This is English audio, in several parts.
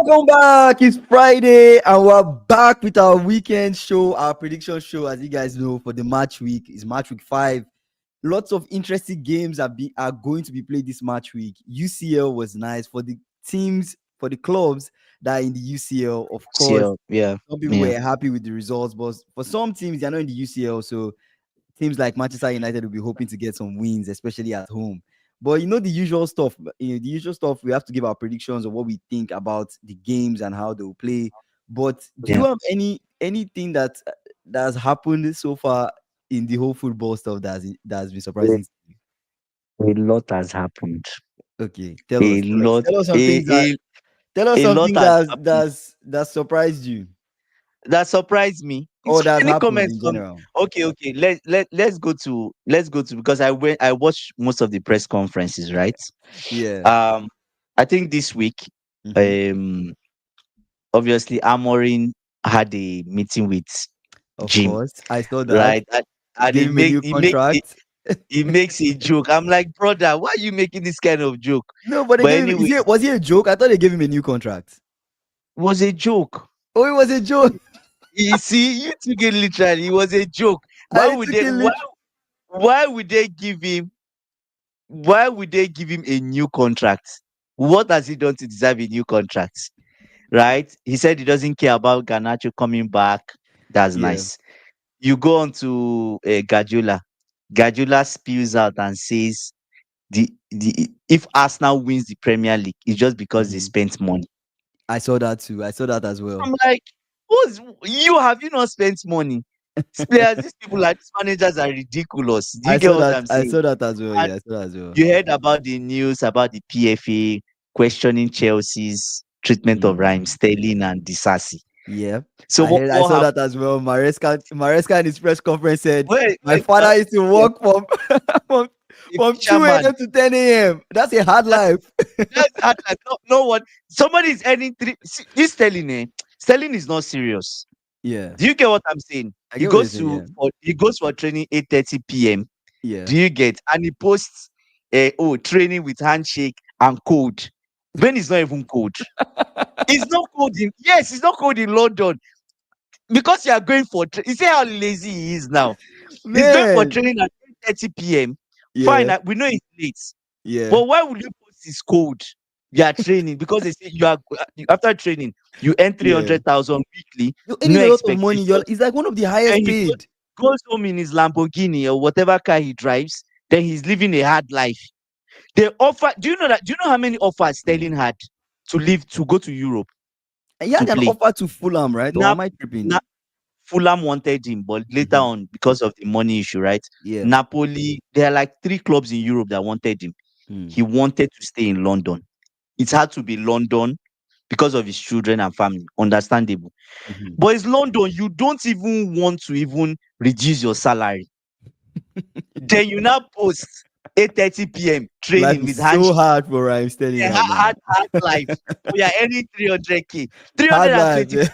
Welcome back. It's Friday, and we're back with our weekend show, our prediction show. As you guys know, for the match week, it's match week 5. Lots of interesting games are going to be played this match week. UCL was nice for the teams, for the clubs that are in the UCL. Of course, So yeah, some people yeah, were happy with the results, but for some teams, they're not in the UCL, so teams like Manchester United will be hoping to get some wins, especially at home. But the usual stuff. The usual stuff. We have to give our predictions of what we think about the games and how they will play. But do you yeah. have anything that has happened so far in the whole football stuff that has been A, surprising to you? a lot has happened. Okay, tell A us, tell us, lot, tell us some a, things that a, tell us a lot something has happened that surprised you that surprised me. or So that has many happened comments in from. general. Okay. Let's go to because I watched most of the press conferences, right? Yeah. Um, I think this week, Mhm. um, obviously Amorin had a meeting with Of Jim, course, I saw that. right? And, He and gave him a new contract. he makes a joke. I'm like, brother, why are you making this kind of joke? No, but they But gave him. anyways, Was he a joke? I thought they gave him a new contract. it was a joke. Oh, it was a joke. You see, you took it literally. It was a joke. Why I would took they? it Why? literally. Why would they give him? Why would they give him a new contract? What has he done to deserve a new contract? Right? He said he doesn't care about Garnacho coming back. That's Yeah, nice. You go on to Guardiola. Guardiola spills out and says the if Arsenal wins the Premier League, it's just because they mhm. spent money. I saw that too. I saw that as well. I'm like, what's you have you not spent money? These players, these people, like these managers are ridiculous. Do you I get saw what that. I'm I saying? saw that as well. And Yeah, I saw that as well. you heard about the news about the PFA questioning Chelsea's treatment of Raheem Mm. Sterling and Disasi. Yeah, So I what saw happened? that as well. Maresca in his press conference said, "My Wait, father used to yeah, work from from, a from 2 fisherman. a.m. to 10 a.m. That's a hard That's life." that's hard. Like, no one. Somebody is earning three. See, this Sterling, Sterling is not serious. Yeah, Do you get what I'm saying? I get what you're saying. Yeah, He goes for training 8:30 p.m. yeah. Do you get? And he posts, training with handshake and code. When it's not even cold. It's not cold in yes, it's not cold in London because you are going for. You see how lazy he is now. He's going for Man, training at 8:30 p.m. Fine, yeah, we know it's late, yeah, but why would you post it's cold? You are training because they say you are after training you earn yeah. 300,000 weekly, You're earning no a lot of money. expectation. It's like one of the Then highest he paid. goes home in his Lamborghini or whatever car he drives. Then he's living a hard life. They offer. Do you know that? Do you know how many offers Sterling had to leave to go to Europe And he to had an play? offer to Fulham, right? Or Now, am I tripping? now Fulham wanted him, but later Mhm. on, because of the money issue, right? Yeah. Napoli. There are like 3 clubs in Europe that wanted him. Mm. He wanted to stay in London. It had to be London because of his children and family. Understandable. Mhm. But it's London. You don't even want to even reduce your salary. Then you now post 8:30 p.m. Life training with is so handshake. hard for Ryan Sterling Yeah, right now. hard life. We are earning 300K, Hard life. 320. Yeah.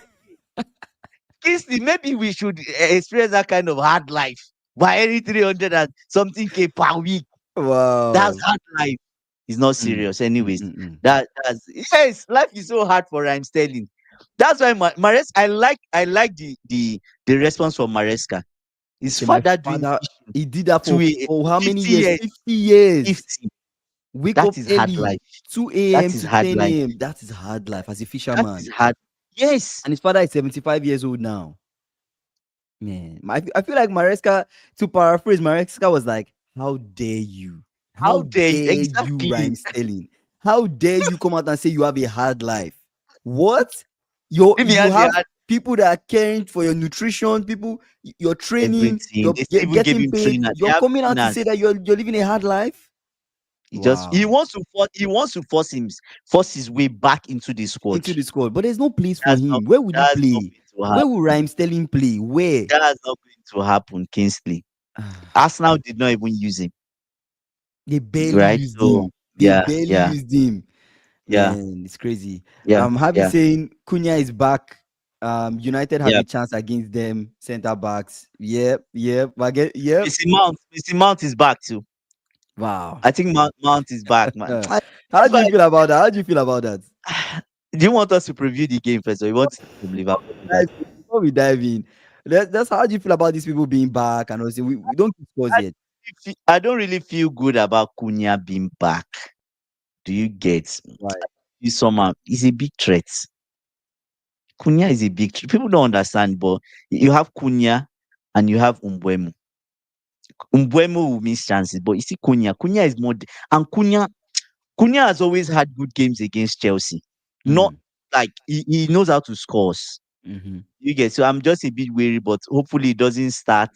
Kingsley, maybe we should experience that kind of hard life by earning 300 and something K per week. That's Wow. hard life. It's not Mm. serious, Mm, anyways. mm, mm. That's yes, life is so hard for Ryan Sterling. That's why Maresca. I like the response from Maresca. His Okay, my father doing father, fishing he did that 2 a.m. for how many 50 years? years, 50 years. 50. Wake That up is hard early, life. 2 a.m. That is to hard 10 life. a.m. That is hard life as a That fisherman. is hard. Yes. And his father is 75 years old now. Man, I feel like Maresca, to paraphrase, Maresca was like, "How dare you? How How dare you? dare you, Exactly. Rhyme Sterling? How dare you come out and say you have a hard life? What? If he You has a have hard people that are caring for your nutrition, people, your training, everything, they still even gave getting him paid. trainer. They You're have coming out to say trainers. that you're living a hard life? He Wow. wants to force his way back into the squad. Into the squad, but there's no place for That's not him. Where would he that's not play? going to Where will happen. Rhyme Sterling play? Where? That's not going to happen, Kingsley. Arsenal did not even use him. They barely Right? used So him. They yeah, barely yeah, used him. yeah, Man, it's crazy. yeah, Happy yeah, saying Cunha is back. United have yeah. a chance against them centre backs. Yep, yep. I get yep. Missy Mount is back too. Wow. I think Mount is back, man. How That's do why you feel about that? How do you feel about that? Do you want us to preview the game first, or you want to from Liverpool do that? Before we dive in, that's how do you feel about these people being back and also we don't keep scores I, yet. I don't really feel good about Cunha being back. Do you get? Why? He's somehow he's a big threat. Cunha is a big threat. People don't understand, but you have Cunha and you have Umbuemo. Umbuemo will miss chances, but you see Cunha. Cunha is more, and Cunha has always had good games against Chelsea. Not Mm, like he knows how to score. mm-hmm. You get, so I'm just a bit wary, but hopefully it doesn't start.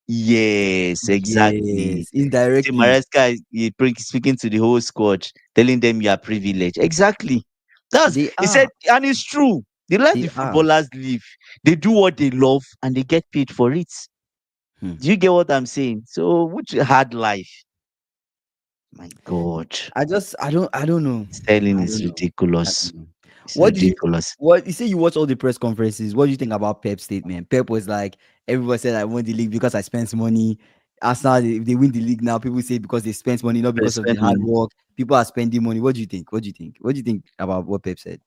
Yes, exactly. Yes, See, indirectly. Maresca is speaking to the whole squad, telling them you are privileged. Exactly. That's They he said, are. and it's true. The life They the are. footballers live, they do what they love and they get paid for it. Hmm. Do you get what I'm saying? So, which hard life? My God, I don't know. sterling I is don't know. I ridiculous. don't know. It's What did you ridiculous. what you say you watch all the press conferences? What do you think about Pep's statement? Pep was like, everybody said I won the league because I spent money. Arsenal, if they win the league now, people say because they spent money, not They because of the spend hard money. work. People are spending money. What do you think? What do you think? What do you think about what Pep said?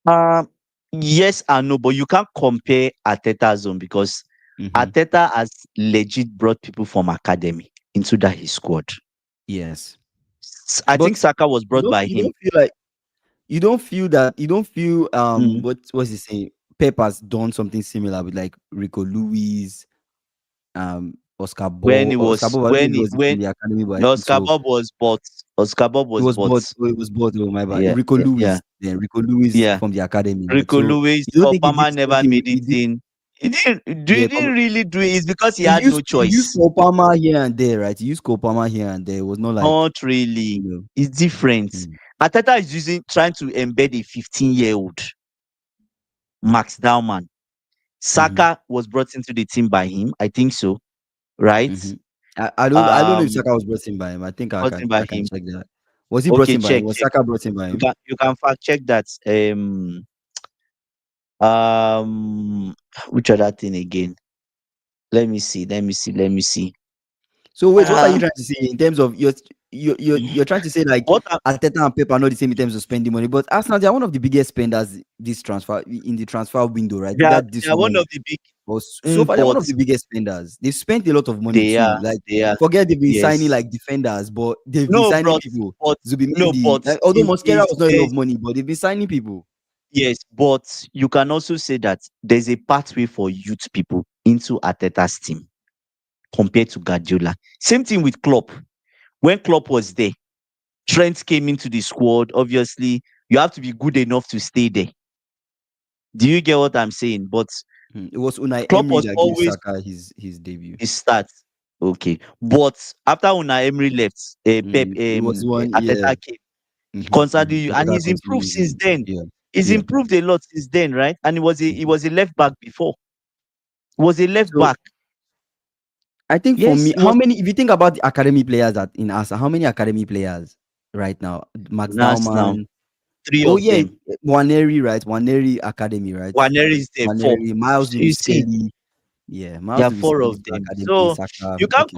Um, yes and no, but you can't compare Arteta's zone because Mm-hmm. Arteta has legit brought people from academy into that his squad. Yes. I think But Saka was you brought don't by you him. don't feel like you don't feel Mm. what's he saying? Pep has done something similar with like Rico Lewis, When Oscar Bob, I don't know if he was when from the academy, but I think Oscar so. Bob was bought. Oscar Bob It was was bought. bought. Oh, it was bought. Oh my bad. Yeah, Rico yeah, yeah, Lewis. Then Rico Lewis yeah. from the academy, right? Rico So Lewis, you don't think he did Kopama never something? made it He did. in. He Yeah, didn't really do it. It's because he he had used no he used choice. Kopama here and there, right? He used Kopama here and there. It was not like Not really. you know. It's different. Mm, Ateta is trying to embed a 15-year-old Max Dowman. mhm, Saka was brought into the team by him. I think so, right? mhm. I don't know if Um, Saka was brought in by him. I think I brought can in by I can him. check that. Was he brought Okay, in by him? check, Was check. Saka brought in by him? You can fact check that. Which other thing again? Let me see. So wait, what are you Uh, trying to say in terms of you're trying to say like what Arteta and Pep are not the same in terms of spending money, but Arsenal they are one of the biggest spenders this transfer in the transfer window, right? Either they this are one one of the big, or so far they're one but of the biggest spenders. They've spent a lot of money they too. are, Like they are, forget they've been signing yes. like defenders, but they've been No, signing but people. but no, Zubimendi, but although is Mosquera was not a lot there's of money, but they've been signing people. yes, but you can also say that there's a pathway for youth people into Ateta's team compared to Guardiola. Same thing with Klopp. When Klopp was there, Trent came into the squad. Obviously, you have to be good enough to stay there. Do you get what I'm saying? But It was Unai Klopp Emery was that gave always Saka his debut. his start. Okay. But after Unai Emery left, It was one, yeah. Ateta came. Constantly, and Arteta he's improved continued since him. then. Yeah. He's Yeah. improved a lot since then, right? And he Mhm. was a left back before. He was a left So back. I think for Yes, me, he how was many? If you think about the academy players that in Asa, how many academy players right now? Max in us now. Dowman. Three Oh of yeah, them. Waneri, right? Waneri Academy, right? Waneri is there. Four. Waneri, Miles So you Lewis see, Kelly. Yeah, there Miles are Lewis four Kelly of is the them. academy. So Saka. Okay,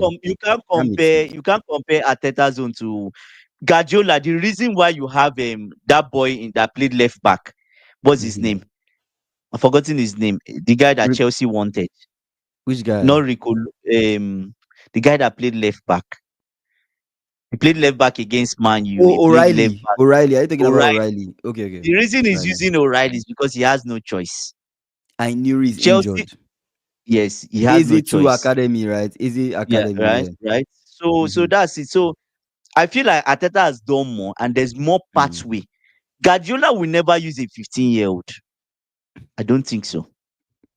that makes sense. you can't compare Ateta's zone to Guardiola. The reason why you have that boy in that played left back, what's his Mhm. name? I've forgotten his name. The guy that Re- Chelsea wanted. Which Not guy? Rico. The guy that played left back. He played left back against Man U. He Oh, played left O'Reilly. back. O'Reilly. Are you talking about O'Reilly. O'Reilly? Okay, okay. The reason he's Right. using O'Reilly is because he has no choice. I knew he's Chelsea, injured. yes, he has no Easy to choice. academy, right? Easy Yeah, academy. right, Yeah. right. So Mhm. that's it. So I feel like Ateta has done more, and there's more Mm. pathway. Guardiola will never use a 15-year-old. I don't think so.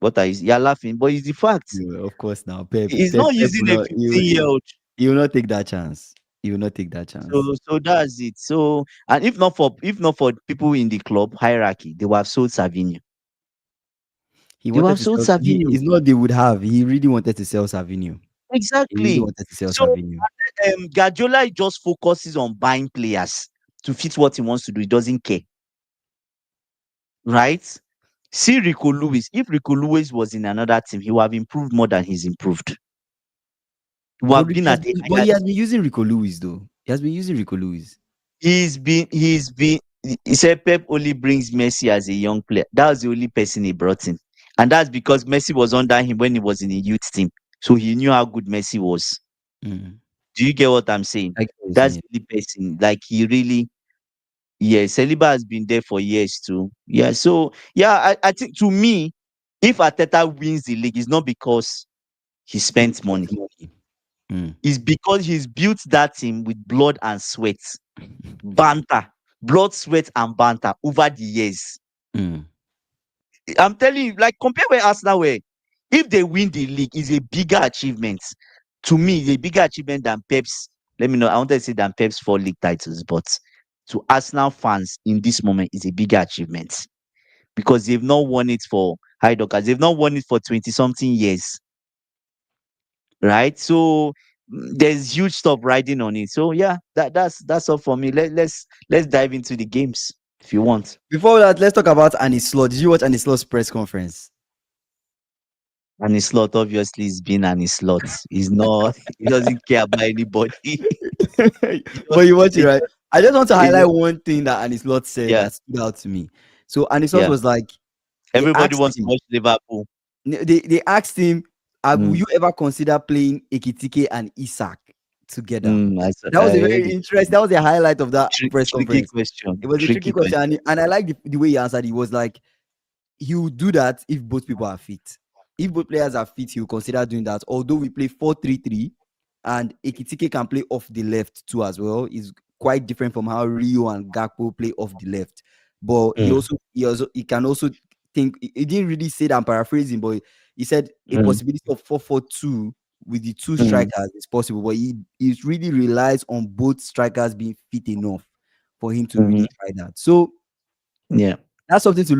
What are you? You're laughing, but it's the fact. Yeah, of course now. Pep, He's Pep, not Pep using will a not. 15-year-old. He will not take that chance. He will not take that chance. So that's it. So and if not for people in the club hierarchy, they would have sold Savinho. He They would wanted have to sold sell. Savinho. It's not they would have. He really wanted to sell Savinho. He really Exactly. wanted to sell So Savinho. Guardiola just focuses on buying players to fit what he wants to do. He doesn't care, right? See Rico Lewis. If Rico Lewis was in another team, he would have improved more than he's improved. He would But have been he has at a been, but higher. he has been using Rico Lewis though. He has been using Rico Lewis. he said Pep only brings Messi as a young player. That was the only person he brought in. And that's because Messi was under him when he was in a youth team. So he knew how good Messi was. Mm. Do you get what I'm saying? I get what you're That's saying. the only person. Like he really, yeah, Saliba has been there for years too. Yeah. So yeah, I think to me, if Ateta wins the league, it's not because he He spent spent money. money. Mm. It's because he's built that team with blood and sweat, banter, blood, sweat, and banter over the years. Mm. I'm telling you, like compare where Arsenal were. If they win the league, is a bigger achievement. To me, it's a bigger achievement than Pep's. Let me know. I wanted to say than Pep's 4 league titles, but to Arsenal fans in this moment is a bigger achievement because they've not won it for high dockers. They've not won it for 20 something years, right? So there's huge stuff riding on it. So yeah, that's all for me. Let's dive into the games if you want. Before that, let's talk about Annie Slot. Did you watch Annie Slot's press conference? And his slot obviously is being an his slot. He's not he doesn't care about anybody. He But just you watch it, he right? just I just want to he highlight just one thing that Annie Slot said yeah, that stood out to me. So Annie Slot yeah. was like, they Everybody asked wants to him, watch Liverpool. they asked him, will Mm, you ever consider playing Ekitike and Isak together? That was a I heard very it. interesting. That was the highlight of that press Tricky conference. question. It was a tricky Tricky question, question. and I like the way he answered. He was like, he will do that if both people are fit. If both players are fit, he will consider doing that. Although we play 4-3-3, and Ekitike can play off the left too as well. It's quite different from how Rio and Gakpo play off the left. But Mm, he can also think. He didn't really say that. I'm paraphrasing, but he said a mm, possibility of 4-4-2 with the two mm, strikers is possible. But he really relies on both strikers being fit enough for him to mhm. really try that. So Yeah, that's something to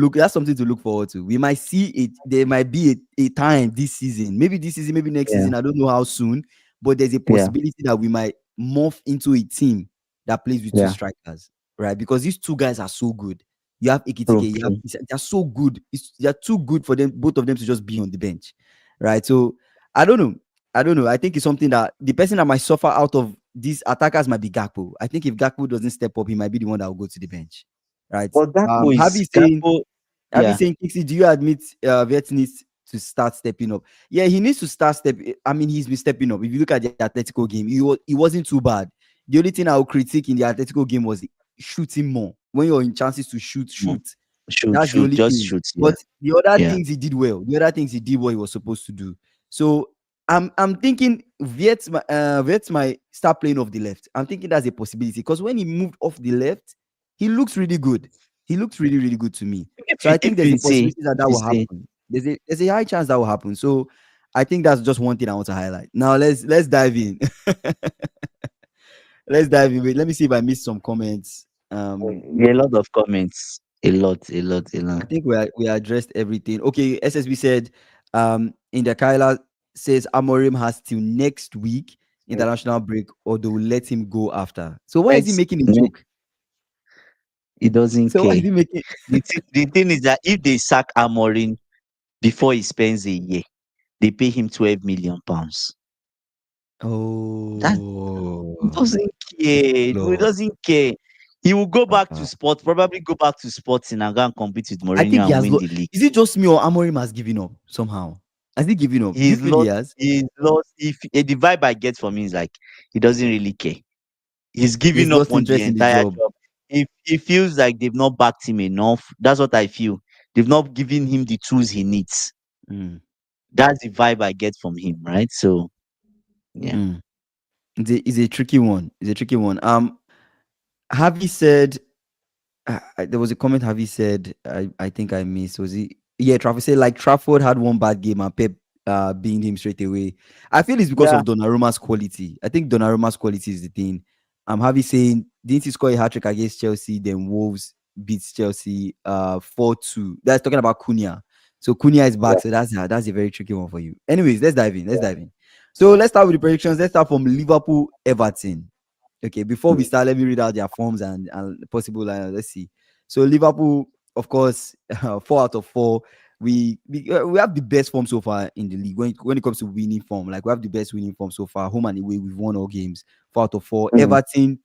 look forward to. We might see it. There might be a time this season, maybe this season, maybe next yeah, season. I don't know how soon, but there's a yeah, possibility that we might morph into a team that plays with two yeah. strikers, right? Because these two guys are so good. You have True, Ikitike, true. they're so good. They're too good for them, both of them, to just be on the bench, right? So I don't know. I don't know. I think it's something that the person that might suffer out of these attackers might be Gakpo. I think if Gakpo doesn't step up, he might be the one that will go to the bench, right? But Gakpo, Have you yeah. saying, Kixie, do you admit Vets needs to start stepping up? Yeah, he needs to start stepping. I mean, he's been stepping up. If you look at the Atletico game, he wasn't too bad. The only thing I would critique in the Atletico game was shooting more. When you're in chances to shoot, Mm. shoot. Shoot, That's the shoot, only just thing. shoot. Yeah, But the other yeah, things he did well. The other things he did what he was supposed to do. So I'm thinking Vets might start playing off the left. I'm thinking that's a possibility because when he moved off the left, he looks really good. He looks really, really good to me. So I think if there's you a see, possibility that if that you will see, happen. There's a high chance that will happen. So I think that's just one thing I want to highlight. Now let's dive in. Let's dive in. Wait, let me see if I missed some comments. a lot of comments, a lot. I think we addressed everything. Okay, SSB said in the Kyla says Amorim has till next week international break or they will let him go after. So why is he Next, making a ne- joke? he doesn't So why is care. he making The thing is that if they sack Amorim before he spends a year, they pay him £12 million. That he Oh doesn't care. He Lord. doesn't care. He will go back to Uh, sport, probably go back to Sporting and go and compete with I think Mourinho he and has win the league. is it just me or Amorim has given up somehow? Has he given up? Do you He's feel he lost. has? He's lost. If the vibe I get from him is like he doesn't really care. He's He's giving up lost on the interest in the entire job. job. If he feels like they've not backed him enough, that's what I feel. They've not given him the tools he needs. Mm, That's the vibe I get from him, right? So yeah. mm. It's a tricky one. It's a tricky one. Harvey said there was a comment Harvey said I think I missed. Was he? Yeah, Trafford said like Trafford had one bad game and Pep beamed him straight away. I feel it's because Yeah. of Donnarumma's quality. I think Donnarumma's quality is the thing. Harvey saying didn't he score a hat trick against Chelsea? Then Wolves beats Chelsea 4-2. That's talking about Cunha. So Cunha is back. Yeah. So that's a very tricky one for you. Anyways, let's dive in. Let's dive in. So let's start with the predictions. Let's start from Liverpool Everton. Okay, before we start, let me read out their forms and possible. Let's see. So Liverpool, of course, 4 out of 4. we have the best form so far in the league when it comes to winning form. Like we have the best winning form so far. Home and away, we've won all games. 4 out of 4. Mm, Everton,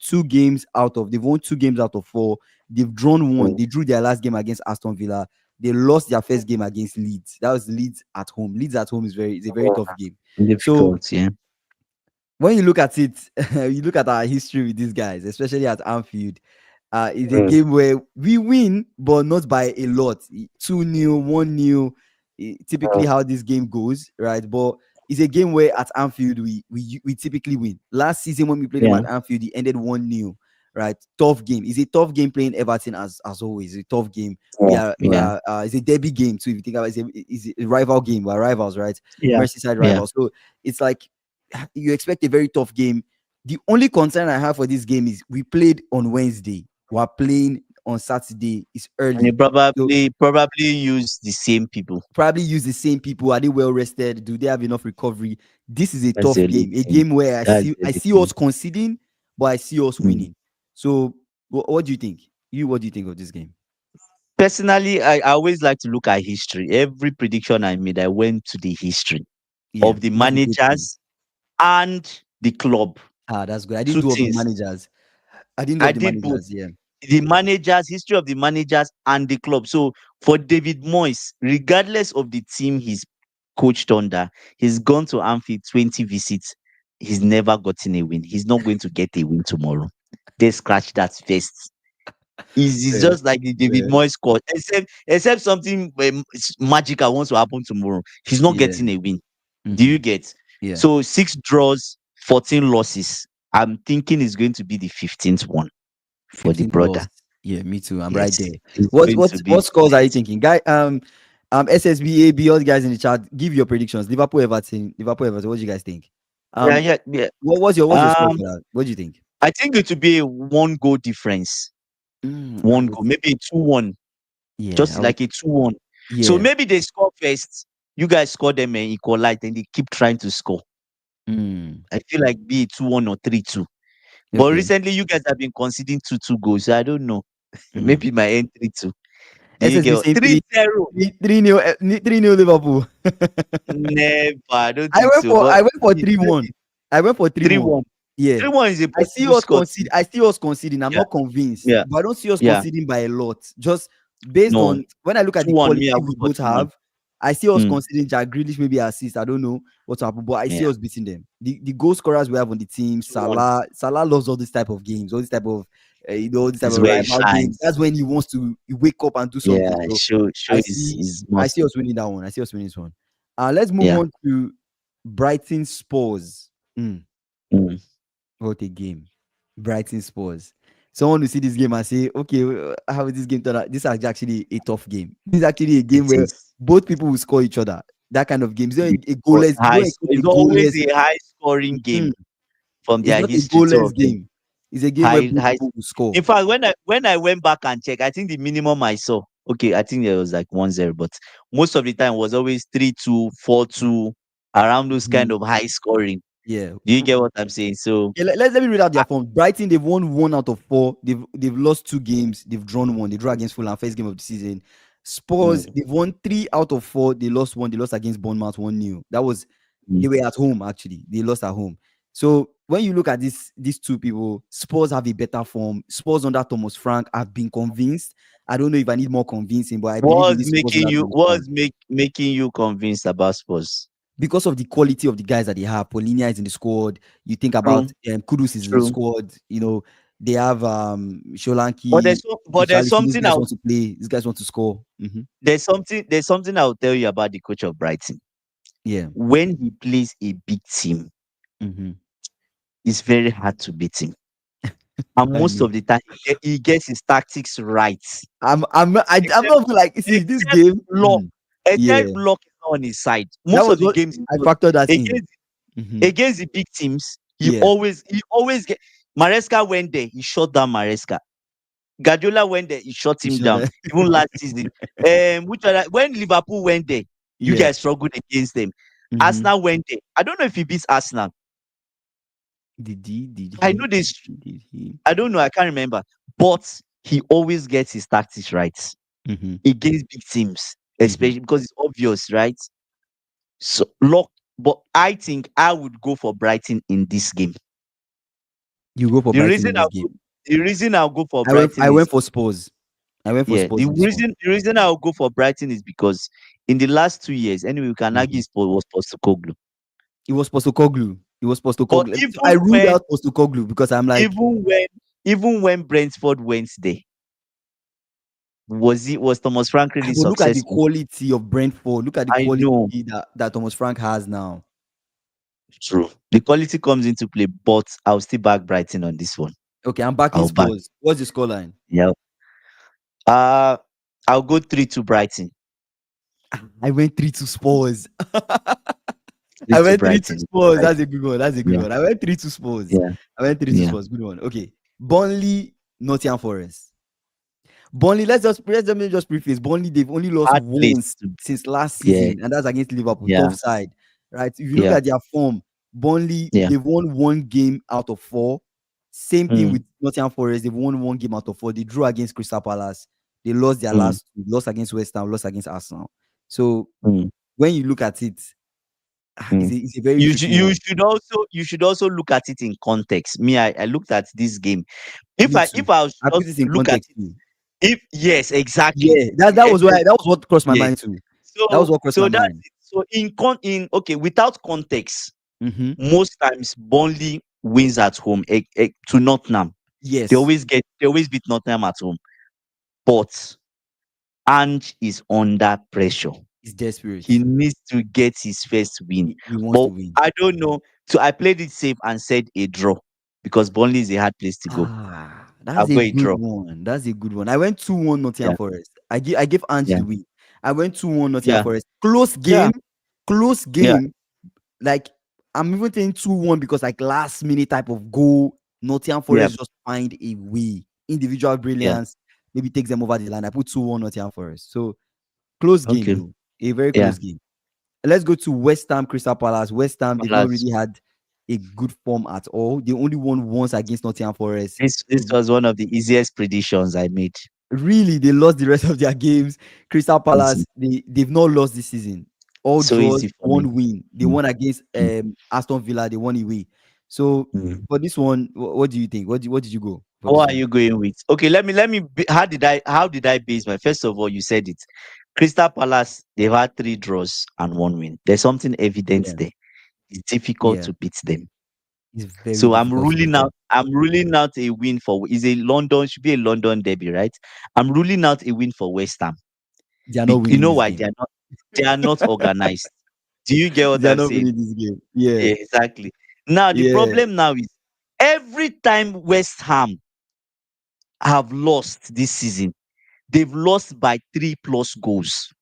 they've won 2 games out of 4. They've drawn one. mm. They drew their last game against Aston Villa. They lost their first game against Leeds. That was Leeds at home. Leeds at home is a very tough game. So Difficult, yeah. when you look at it, you look at our history with these guys, especially at Anfield. It's a Mm, game where we win, but not by a lot. 2-0, 1-0, typically mm. how this game goes, right? But it's a game where at Anfield we typically win. Last season when we played them Yeah, at Anfield, it ended 1-0, right? Tough game. It's a tough game playing Everton as always. It's a tough game. yeah, yeah, It's a derby game too. If you think about it, it's a rival game. We're rivals, right? yeah, Merseyside yeah. rivals. So it's like you expect a very tough game. The only concern I have for this game is we played on Wednesday. We're playing on Saturday. It's And you early. So probably use the same people. probably use the same people. Are they well rested? Do they have enough recovery? This is a That's the tough only game. A thing. game where That's the I only see thing. us conceding, but I see us Mm. winning. So what do you think? What do you think of this game? Personally, I always like to look at history. Every prediction I made, I went to the history Yeah, of the that's a good thing. managers and the club. That's good. I didn't Two do of the things. managers. I didn't do I of the did both. managers. Yeah. The managers, history of the managers and the club. So for David Moyes, regardless of the team he's coached under, he's gone to Anfield 20 visits. He's never gotten a win. He's not going to get a win tomorrow. They scratch that first. It's Fair, just like the David fair. Moyes squad. Except something magical wants to happen tomorrow. He's not Yeah. getting a win. Do Hmm. you get? Yeah. So 6 draws, 14 losses. I'm thinking it's going to be the 15th one for the 15th brother. loss. Yeah, me too. I'm right Yes, there. it's What going what to be what scores are you 15th. thinking, guy? SSBAB, all the guys in the chat, give your predictions. Liverpool, Everton, Liverpool, Everton. What do you guys think? Yeah, Um, yeah, yeah. what's your score Um, for that? What do you think? I think it will be a 1 goal difference. I One would. goal, maybe a 2-1, Yeah, I just would. like a 2-1. So Yeah. maybe they score first. You guys score them and equalize, and they keep trying to score. I feel like be it 2-1 or 3-2. But Okay. recently, you guys have been conceding 2-2 goals. So I don't know. Mm. Maybe my end 3-2. Do you SSB get saying 3-0? 3-0, 3-0 Liverpool. Never. I don't I think went so. for But I went for it's 3-1. I went for 3-1. 3-1. Yeah. 3-1 is a I see possible us score concede. too. I see us conceding. I'm Yeah. not convinced, Yeah. but I don't see us Yeah. conceding by a lot. Just based No. on when I look at the 2-1. quality Me, I we go for both 2-1. have, I see us Mm. conceding. Jack Grealish maybe assist. I don't know what's happening, but I Yeah. see us beating them. The goal scorers we have on the team, 2-1 Salah loves all this type of games, all this type of all this type is of where it rival games. shines. That's when he wants to wake up and do Yeah. something. So Show I is see is I must. see us winning that one. I see us winning this one. Let's move Yeah. on to Brighton Spurs. Mm. What a game. Brighton Spurs. Someone will see this game and say, okay, how is this game turn out? This is actually a tough game. This is actually a It game where is. both people will score each other. That kind of game. It's not It's a goalless. You don't expect a It's always goalless. a high scoring Mhm. game from It's their not a history too goalless of them. game. It's a game where High, both high. people will score. In fact, when I went back and checked, I think the minimum I saw, okay, I think there was like 1-0, but most of the time was always 3-2, 4-2, around those kind Mhm. of high scoring. Yeah. Do you get what I'm saying? So Yeah, let me read out I- their form. Brighton, they've won 1 out of 4. They've lost 2 games. They've drawn one. They drew against Fulham, first game of the season. Spurs, mm, they've won 3 out of 4. They lost one. They lost against Bournemouth 1-0. That was mm. they were at home actually. They lost at home. So when you look at these two people, Spurs have a better form. Spurs under Thomas Frank, I've been convinced. I don't know if I need more convincing, but I believe in this Spurs under Thomas Frank making you convinced about Spurs? because of the quality of the guys that they have. Polinia is in the squad. You think about True, Kudus is in the true. squad. They have But Sholanki, there's Richarlison. These something guys want to play. These guys want to score. there's something I'll tell you about the coach of Brighton. Yeah. When he plays a big team, Mm-hmm. it's very hard to beat him. And I most know. of the time, he gets his tactics right. I'm Except, not like see this except game. luck. Yeah, Except luck is not on his side. that Most was of the what games I factored that in. against Mm-hmm. against the big teams, Yeah, he always get. Maresca went there, he shut down Maresca. Guardiola went there, he shut you him sure down. that? Even last season, which other, when Liverpool went there, you Yeah. guys struggled against them. Mm-hmm. Arsenal went there. I don't know if he beats Arsenal. Did he? Did I know he? this. Did he? I don't know. I can't remember. But he always gets his tactics right Mm-hmm. against big teams. especially because it's obvious, right? So lock, but I think I would go for Brighton in this game. You go for The Brighton reason in this I'll go, game. the reason I'll go for I Brighton is went for Spurs. I went for yeah. Spurs in this one. The reason I'll go for Brighton is because in the last 2 years, anyway, we can argue Mhm. was Postecoglou. It was Postacoglu. It was But Postacoglu. So I ruled out Postacoglu because I'm like, even when even when Brentford went there, was Thomas Frank really but look at the successful? quality of Brentford. Look at the I quality know, that Thomas Frank has now. true. The quality comes into play, but I'll still back Brighton on this one. Okay, I'm backing I'll back. Spurs. What's the scoreline? Yeah. Uh I'll go 3-2 Brighton. I went 3-2 Spurs. 3 I to went 3-2 Brighton. Spurs. Right. That's a good one. That's a good Yeah. one. I went 3-2 Spurs. Yeah. I went 3-2 Yeah. Spurs. Good one. Okay. Burnley, Nottingham Forest. Burnley, let me just preface. Burnley, they've only lost Hard place once to since last yeah. season, and that's against Liverpool. Yeah. Tough side, right? If you look Yeah. at their form, Burnley, Yeah. they've won one game out of four. Same thing Mm, with Nottingham Forest. They've won one game out of four. They drew against Crystal Palace. They lost their mm, last two. Lost against West Ham. Lost against Arsenal. So mm, when you look at it, mm. it's a very tricky You one. should also look at it in context. Me, I looked at this game. Me too. If I was I put just this in look at context it, too. if yes, exactly. Yeah, that was what crossed my Yeah. mind too. That was what crossed my So that's mind. it. So in okay, without context, Mm-hmm. most times Burnley wins at home to Nottingham. Yes, They always beat Nottingham at home. But Ange is under pressure. he's desperate. He needs to get his first win. He wants But to win. I don't know. So I played it safe and said a draw because Burnley is a hard place to go. I'll That's a go a good draw. one. That's a good one. I went 2-1 Nottingham Yeah, Forest. I gave Ange yeah, the win. I went 2-1 Nottingham yeah, Forest. Close yeah, game. Close yeah, game. Like I'm even saying 2-1 because like last minute type of goal. Nottingham yeah, Forest just find a way. Individual yeah. brilliance. Maybe takes them over the line. I put 2-1 Nottingham Forest. So close game Okay. though. A very Yeah. close game. Let's go to West Ham Crystal Palace. West Ham, they've not Palace. really had a good form at all. They only won once against Nottingham Forest. This They've was one of the easiest predictions I made. really they lost the rest of their games. Crystal Easy. Palace, they've not lost this season. All So draws, easy for me. one win. They Mm, won against mm, Aston Villa, they won away. So mm. for this one, what do you think? What did you go for this What are one? you going with? Okay, how did I base my first of all, you said it. Crystal Palace, they've had 3 draws and 1 win. There's something evident Yeah, there. It's difficult yeah. to beat them. It's very So difficult to beat them. I'm ruling out a win for is a London should be a London derby, right? I'm ruling out a win for West Ham. They are not You winning know this why? game. They are not organized. Do you get what They are I'm not saying? winning this game. Yeah, Yeah, exactly. Now the yeah. problem now is every time West Ham have lost this season, they've lost by 3+ goals.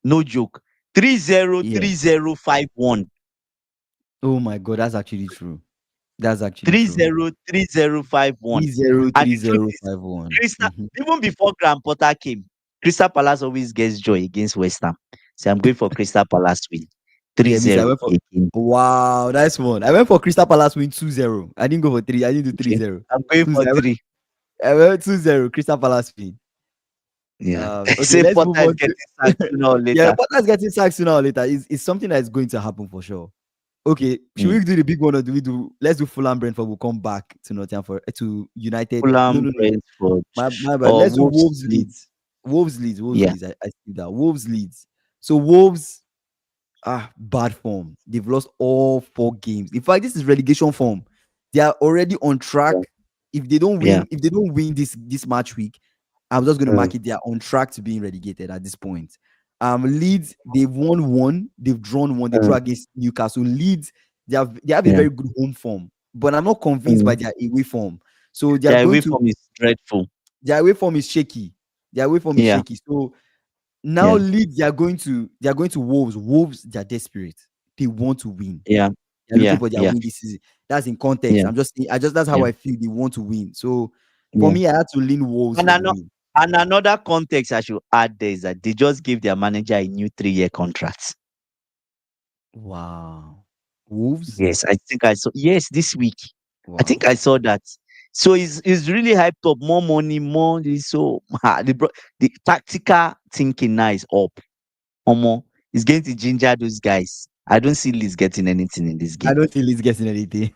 No joke. 3-0, Yeah. 3-0, 5-1. Oh my god, that's actually true. That's actually true. 3-0, 3-0, 5-1. 3-0, And the truth 3-0, is, 5-1. Crystal, Mhm. even before Graham Potter came, Crystal Palace always gets joy against West Ham. So I'm going for Crystal Palace win. Yeah, me too. I 3-0 went for again. wow, nice one. I went for Crystal Palace win 2-0. I didn't go for three. I didn't do three Okay. zero. I'm going for 2-0. 3. I went 2-0. Crystal Palace win. Yeah. Okay, Say let's Potter move is on getting sacked to sooner or yeah, later. but let's get sacked sooner or later. It's something that's going to happen for sure. Okay, should Mm. we do the big one or do we do let's do Fulham Brentford? We'll come back to Nottingham for to United. No, Fulham, no, no. Brentford, My bad. or Let's do Wolves Wolves Leeds. Leeds. Wolves Leeds. Wolves Yeah. Leeds. I see that. Wolves Leeds. So Wolves bad form. They've lost all 4 games. In fact, this is relegation form. They are already on Yeah. track. Yeah. If they don't win this match week, I'm just going to Mm, mark it. They are on track to being relegated at this point. Leeds, they've won one, they've drawn one, they drew mm, against Newcastle. Leeds, they have a yeah. very good home form, but I'm not convinced by Mm. their away form. So they are Their going away to form is dreadful. their away form is shaky. Their away form is Yeah. shaky. So now Yeah. Leeds, they are going to Wolves. Wolves, they are desperate. They want to win. Yeah. They're looking Yeah. for their Yeah. win this season. That's in context. Yeah. I'm just saying, that's how Yeah. I feel. They want to win. So for Yeah. me, I had to lean Wolves And for the ano win. and another context I should add there is that they just gave their manager a new 3-year contract. Wow. Wolves? Yes, I think I saw yes, this week. I think Wow. I saw that. So he's really hyped up, more money, more this. So the tactical thinking now is up. Omo, he's going to ginger those guys. I don't see Leeds getting anything in this I game. don't think Leeds getting anything.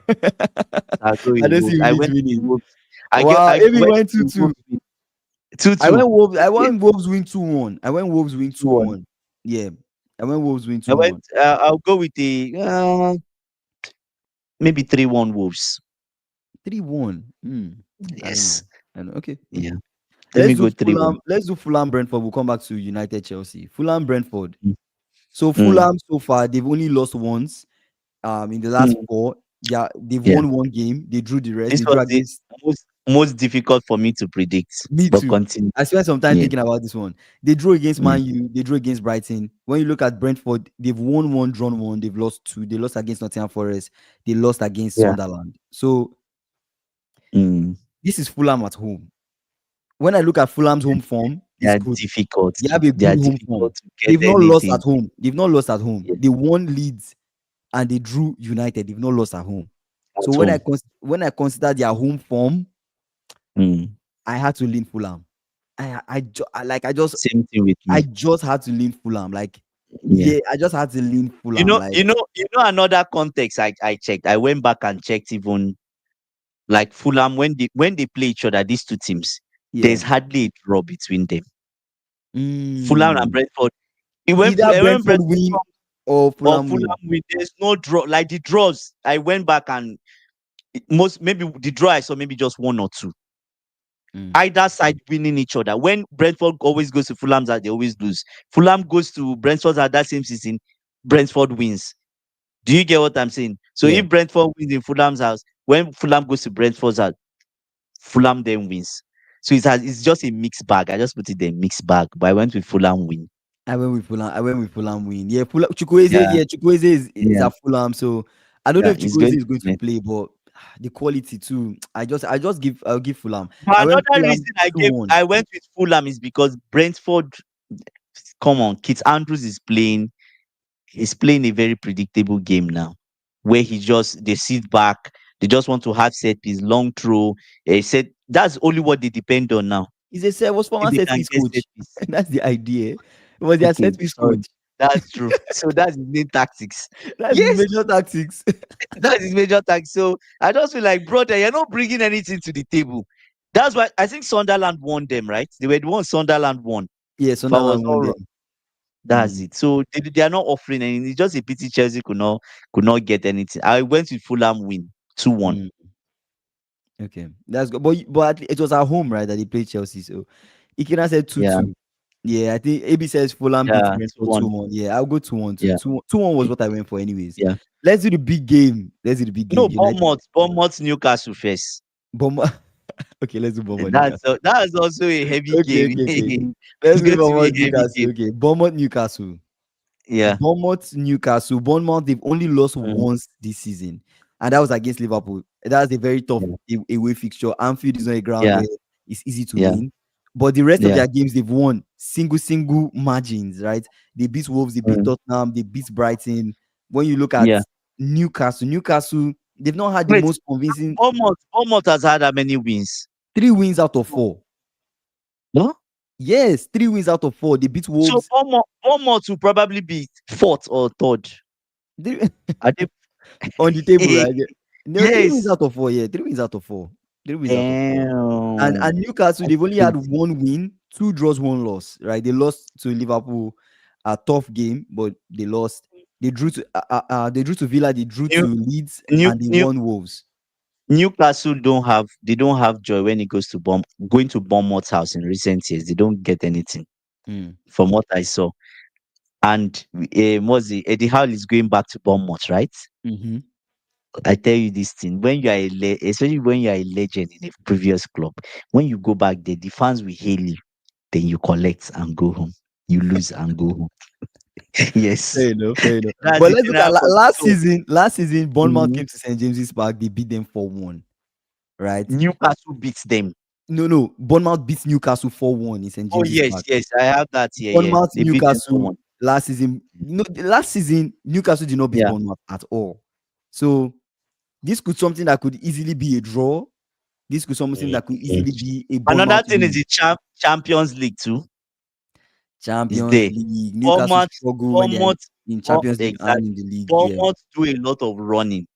I'll go with I don't see Wolves. I Leeds went with winning. Wolves. Wow, I Amy went went with 2-2. Wolves with 2-2. I Okay. went Wolves win 2-1. I went Wolves win 2-1. 2-1. Yeah. I went Wolves win I went 2-1. I'll go with the maybe 3-1 Wolves. 3-1. I don't Yes. know. I know. Okay. Yeah. Let Let's me do go 3-1. Fulham. Let's do Fulham Brentford. We'll come back to United Chelsea. Fulham Brentford. Mm. So Mm. Fulham so far they've only lost once. In the last Mm. four. Yeah, they've Yeah. won one game. They drew the rest. This They was drew the against most difficult for me to predict. me But too. continue. I spent some time Yeah. thinking about this one. They drew against Yeah. Man U. They drew against Brighton. When you look at Brentford, they've won one, drawn one. They've lost two. They lost against Nottingham Forest. They lost against Yeah. Sunderland. So Mm. this is Fulham at home. When I look at Fulham's home form, They it's are good. difficult. They have a They are good home form. difficult to get They've not lost at anything. home. They've not lost at home. Yeah. They won Leeds and they drew United. They've not lost at home. So At home. when I consider their home form, Mm. I had to lean Fulham. Same thing with I me. just had to lean Fulham. Like, Yeah. yeah, I just had to lean Fulham. Like, Another context I checked. I went back and checked even like Fulham when they play each other, these two teams, yeah. there's hardly a draw between them. Fulham and Mm. Brentford. Either When Brentford Brentford win or or Fulham Fulham win. win, there's no draw. Like the draws, I went back and most maybe the draw I saw maybe just one or two. Mm. Either side winning each other. When Brentford always goes to Fulham's side, they always lose. Fulham goes to Brentford's at that same season, Brentford wins. Do you get what I'm saying? So Yeah. if Brentford wins in Fulham's house, when Fulham goes to Brentford's house, Fulham then wins. So it's just a mixed bag. I just put it there, mixed bag. But I went with Fulham win. I went with Fulham. I went with Fulham win. Yeah, Fulham. Chukwueze. Yeah, Yeah, Chukwueze is yeah, at Fulham. So I don't know yeah. if It's Chukwueze going is to going to win. play, but the quality too. I'll give Fulham. I But went another reason Fulham 2-1. I went with Fulham is because Brentford, come on, Kit Andrews is playing. He's playing a very predictable game now, where they sit back, they just want to have set piece, long throw. He said that's only what they depend on now. Was If former they set can piece get set coach. piece. That's the idea. It was their Okay, set piece sorry. coach. That's true. So that's his main tactics. That's his Yes, major tactics. that's his major tactics. So I just feel like, brother, you're not bringing anything to the table. That's why I think Sunderland won them, right? They were the one Sunderland won. Yeah, If I was Sunderland won all wrong, them. that's Mm, it. So they are not offering anything. It's just a pity Chelsea could not get anything. I went with Fulham win 2-1. mm. Okay, that's good. It was at home, right? That they played Chelsea. So Ikena said two Yeah, two. Yeah, I think AB says Fulham beats yeah, Brentford 2-1. 2-1. Yeah, I'll go 2-1 too. Yeah, 2-1 was what I went for, anyways. yeah. Let's do the big game. Let's do the big game. No, United. Bournemouth, Newcastle first. Bomber. Okay, let's do Bomber That's Newcastle. that's also a heavy Okay, game. okay, okay. Let's It's do going to be Bournemouth a heavy Newcastle. game. Okay, Bournemouth Newcastle. Yeah. Bournemouth, they've only lost Mhm. once this season, and that was against Liverpool. That's a very tough Yeah. away fixture. Anfield is not a ground Yeah. where it's easy to Yeah. win. But the rest of Yeah. their games, they've won single margins, right? They beat Wolves, they beat Mm. Tottenham, they beat Brighton. When you look at Yeah. Newcastle, they've not had the Wait, most convincing Bournemouth has had how many wins? 3 wins out of 4. No? Yes, 3 wins out of 4. They beat So Wolves. Bournemouth will probably be fourth or third. They, Are they? on the table, right? No, 3 wins Yes. out of 4. Yeah, 3 wins out of 4. 3 wins out of 4. And Damn. Newcastle, That's they've only had crazy. 1 win, 2 draws, 1 loss. Right? They lost to Liverpool, a tough game, but they lost. They drew to Villa, they drew New to Leeds, New and they New won Wolves. Newcastle don't have joy when it goes to going to Bournemouth's house in recent years. They don't get anything Mm. from what I saw. And Eddie Howe is going back to Bournemouth, right? Mm-hmm. I tell you this thing, when you are especially when you are a legend in a previous club, when you go back there, the fans will hail you. Then you collect and go home. You lose and go home. Yes, Fair enough, fair enough. that's But the let's look at general condition. last So, season. Last season, Bournemouth mhm, came to St. James's Park. They beat them 4-1. Right? Newcastle beats them. No. Bournemouth beats Newcastle 4-1 in St. Oh James's yes, Park. yes, I have that here. Yeah, Bournemouth, they beat them for Newcastle one. last season. No, the last season, Newcastle did not beat Yeah, Bournemouth at all. So this could something that could easily be a draw, This could something that could Okay. easily be a Another Bournemouth thing is win. the Champions League too. Is Champions there. League. Newcastle Bournemouth, struggle when they're Bournemouth, in Champions League and in exactly. the league. Yeah. Bournemouth do a lot of running,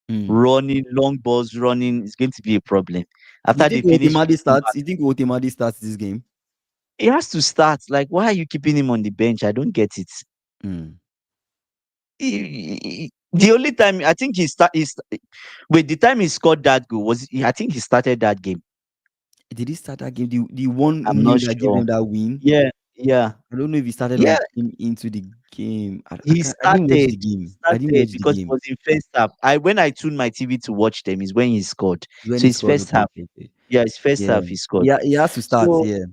Mm. running, long balls, running. It's going to be a problem. You After they think finish Otemade with starts? You think Otemade starts this game? he has to start. Like, why are you keeping him on the bench? I don't get it. Mm. The only time I think wait, the time he scored that goal I think he started that game. Did he start that game? The one I'm nil not that gave sure. them that win. Yeah, yeah, I don't know if he started or yeah. he came into the game. I He can't. I didn't watch started. the He game. I didn't started watch the because it game. was in first half. When I tuned my TV to watch them is when he scored. When So he it's scored. first Okay, half. okay, okay. Yeah, it's first Yeah. half he scored. Yeah, he has to start. So Yeah.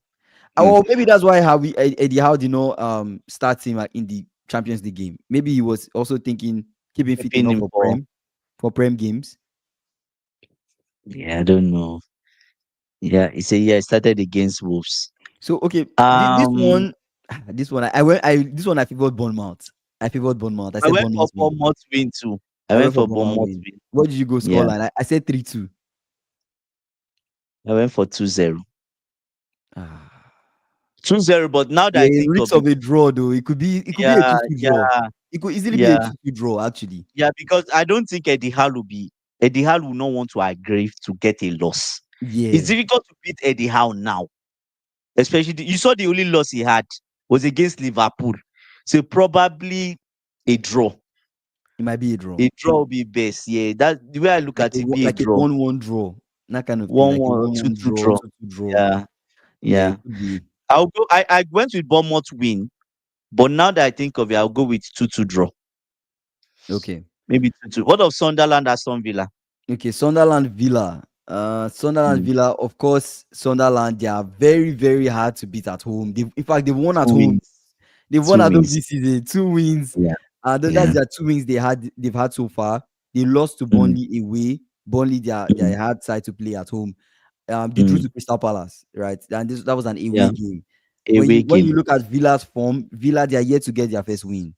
mm, Or maybe that's why how we Eddie Howe did not start him in the Champions League game. Maybe he was also thinking keeping fit keeping enough him for prem games. yeah, I don't know. Yeah, he started against Wolves. So okay, this Um one, I favored Bournemouth. I favored Bournemouth. I I said went for Bournemouth win. Bournemouth win too. I I went went for for Bournemouth Bournemouth win. win. What did you go Yeah. scoreline? I said 3-2. I went for 2-0. Ah. 2-0, but now that Yeah, I it think reeks of it, of a draw though. It could be a yeah, 2-2 draw. yeah, It could easily be a yeah, 2-2 draw, actually. yeah, because I don't think Eddie Howe will not want to agree to get a loss. It's Yeah, difficult to beat Eddie Howe now, especially you saw the only loss he had was against Liverpool. So probably a draw. it might be a draw. A draw will be best. Yeah, that's the way I look Like at it, be a like a draw. 1-1 draw. That kind of thing. One Like a one or 1-1 2-2 draw, draw. 2-2 draw. Yeah, Yeah, yeah. it could be. I went with Bournemouth win, but now that I think of it, I'll go with 2-2 draw. Okay. Maybe 2-2. What of Sunderland, Aston Villa? Okay, Sunderland Villa. Sunderland Mm, Villa, of course, Sunderland, they are very, very hard to beat at home. In fact, they've won at 2 home. wins. They've won 2 at home wins. this season. 2 wins. Yeah. That's Yeah. their 2 wins they've had so far. They lost to Mm, Burnley away. Burnley, mm, they hard side to play at home. They drew mm. to Crystal Palace, right? And that was an away Yeah. game. When Away you game. look at Villa's form, Villa, they are yet to get their first win.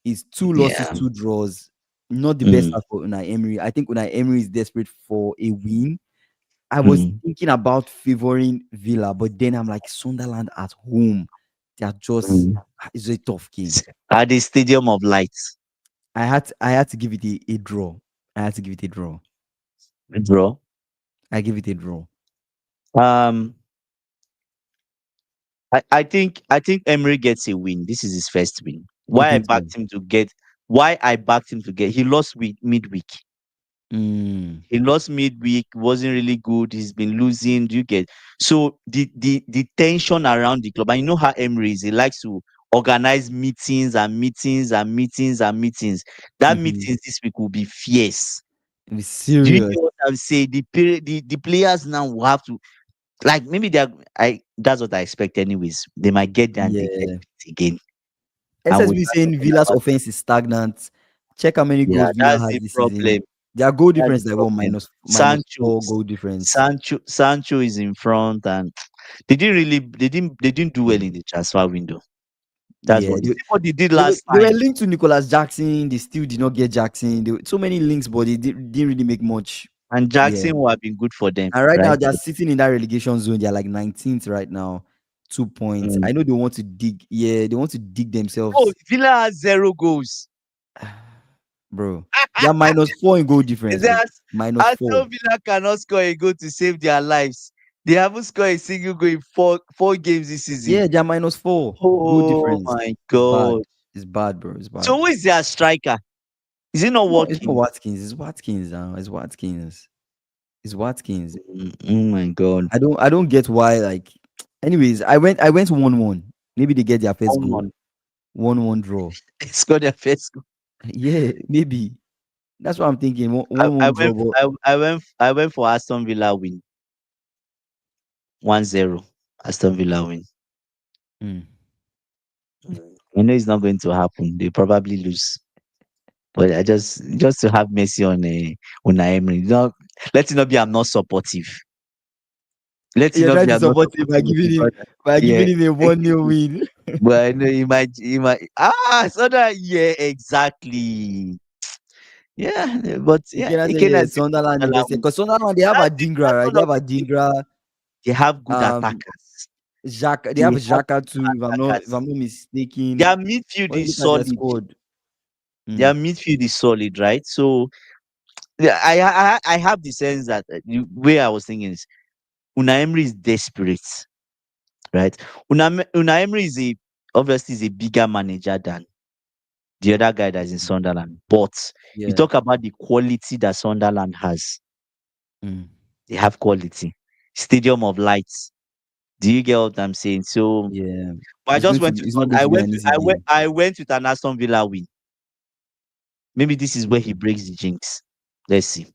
It's 2 losses, Yeah. 2 draws. Not the best Mm, start for Unai Emery. I think Unai Emery is desperate for a win. I was mm, thinking about favoring Villa, but then I'm like Sunderland at home. They are just mm. it's a tough game. At the Stadium of Lights. I had to give it a draw. I had to give it a draw. Draw. I give it a draw. Um, I think Emery gets a win. This is his first win. You think so? Why I backed him to get he lost midweek. Mm, He lost midweek, wasn't really good. He's been losing. Do you get so the tension around the club? And you know how Emery is. He likes to organize meetings and meetings and meetings and meetings. That mhm. meetings this week will be fierce. Be Do you serious. get what I'm saying? The players now will have to like maybe they're I that's what I expect anyways. They might get there and they get Yeah. beat again. And we'll SSB start saying talking Villa's about offense is stagnant. Check how many yeah, goals Villa that's has the this season. problem. Their goal That's difference the is like what problem. minus 4 goal difference. Sancho is in front, and they didn't do well in the transfer window. That's Yeah, what the same what they did they were, last they were time. linked to Nicholas Jackson. They still did not get Jackson. There were so many links, but they didn't really make much. And Yeah. Jackson would have been good for them, And right now right? they're sitting in that relegation zone. They're like 19th right now, 2 points. Mm. I know they want to dig. Yeah, they want to dig Oh, themselves. Villa has 0 goals. Bro, they're -4 in goal difference. Oh. That's -4. Aston Villa cannot score a goal to save their lives. They haven't scored a single goal in four games this season. Yeah, they're -4 goal Oh difference. my It's bad. god! It's bad, bro. It's So bad. who is their striker? Is it not It's not working? Watkins. It's Watkins now. It's Watkins. It's Watkins. Oh my god! I don't get why. Like, anyways, I went 1-1. Maybe they get their first Come goal. on, 1-1 draw. score their first goal. Yeah, maybe. That's what I'm thinking. One I, one I one draw. went But I went for Aston Villa win 1-0. Aston Villa win. mm. I know it's not going to happen. They probably lose. But I just to have mercy on Unai Emery. Not let it not be I'm not supportive. Let it You're not trying be to I'm not support him by supportive of the brother. Yeah. giving him a 1-0 win. But I know he might so that yeah, exactly. Yeah, but yeah, Ikena said Ikena yeah, is going to Sunderland Sunderland invested win. because Sunderland they have a Dingra, That's right? one They of have a the things. Dingra, They have good um, attackers. Xhaka. They They have have Xhaka good too. If attackers. I'm not Their mistaken, midfield when you is look at their solid. squad, Their mm, midfield is solid, right? So yeah, I have the sense that the way I was thinking is Unai Emery is desperate, right? Unai Emery is a obviously is a bigger manager than the other guy that's in Sunderland. But you yeah, talk about the quality that Sunderland has. mm, They have quality. Stadium of Lights. Do you get what I'm saying? So yeah, but I just went with it's not going to be an easy game. I went with an Aston Villa win. Maybe this is where he Okay. breaks the jinx. Let's see.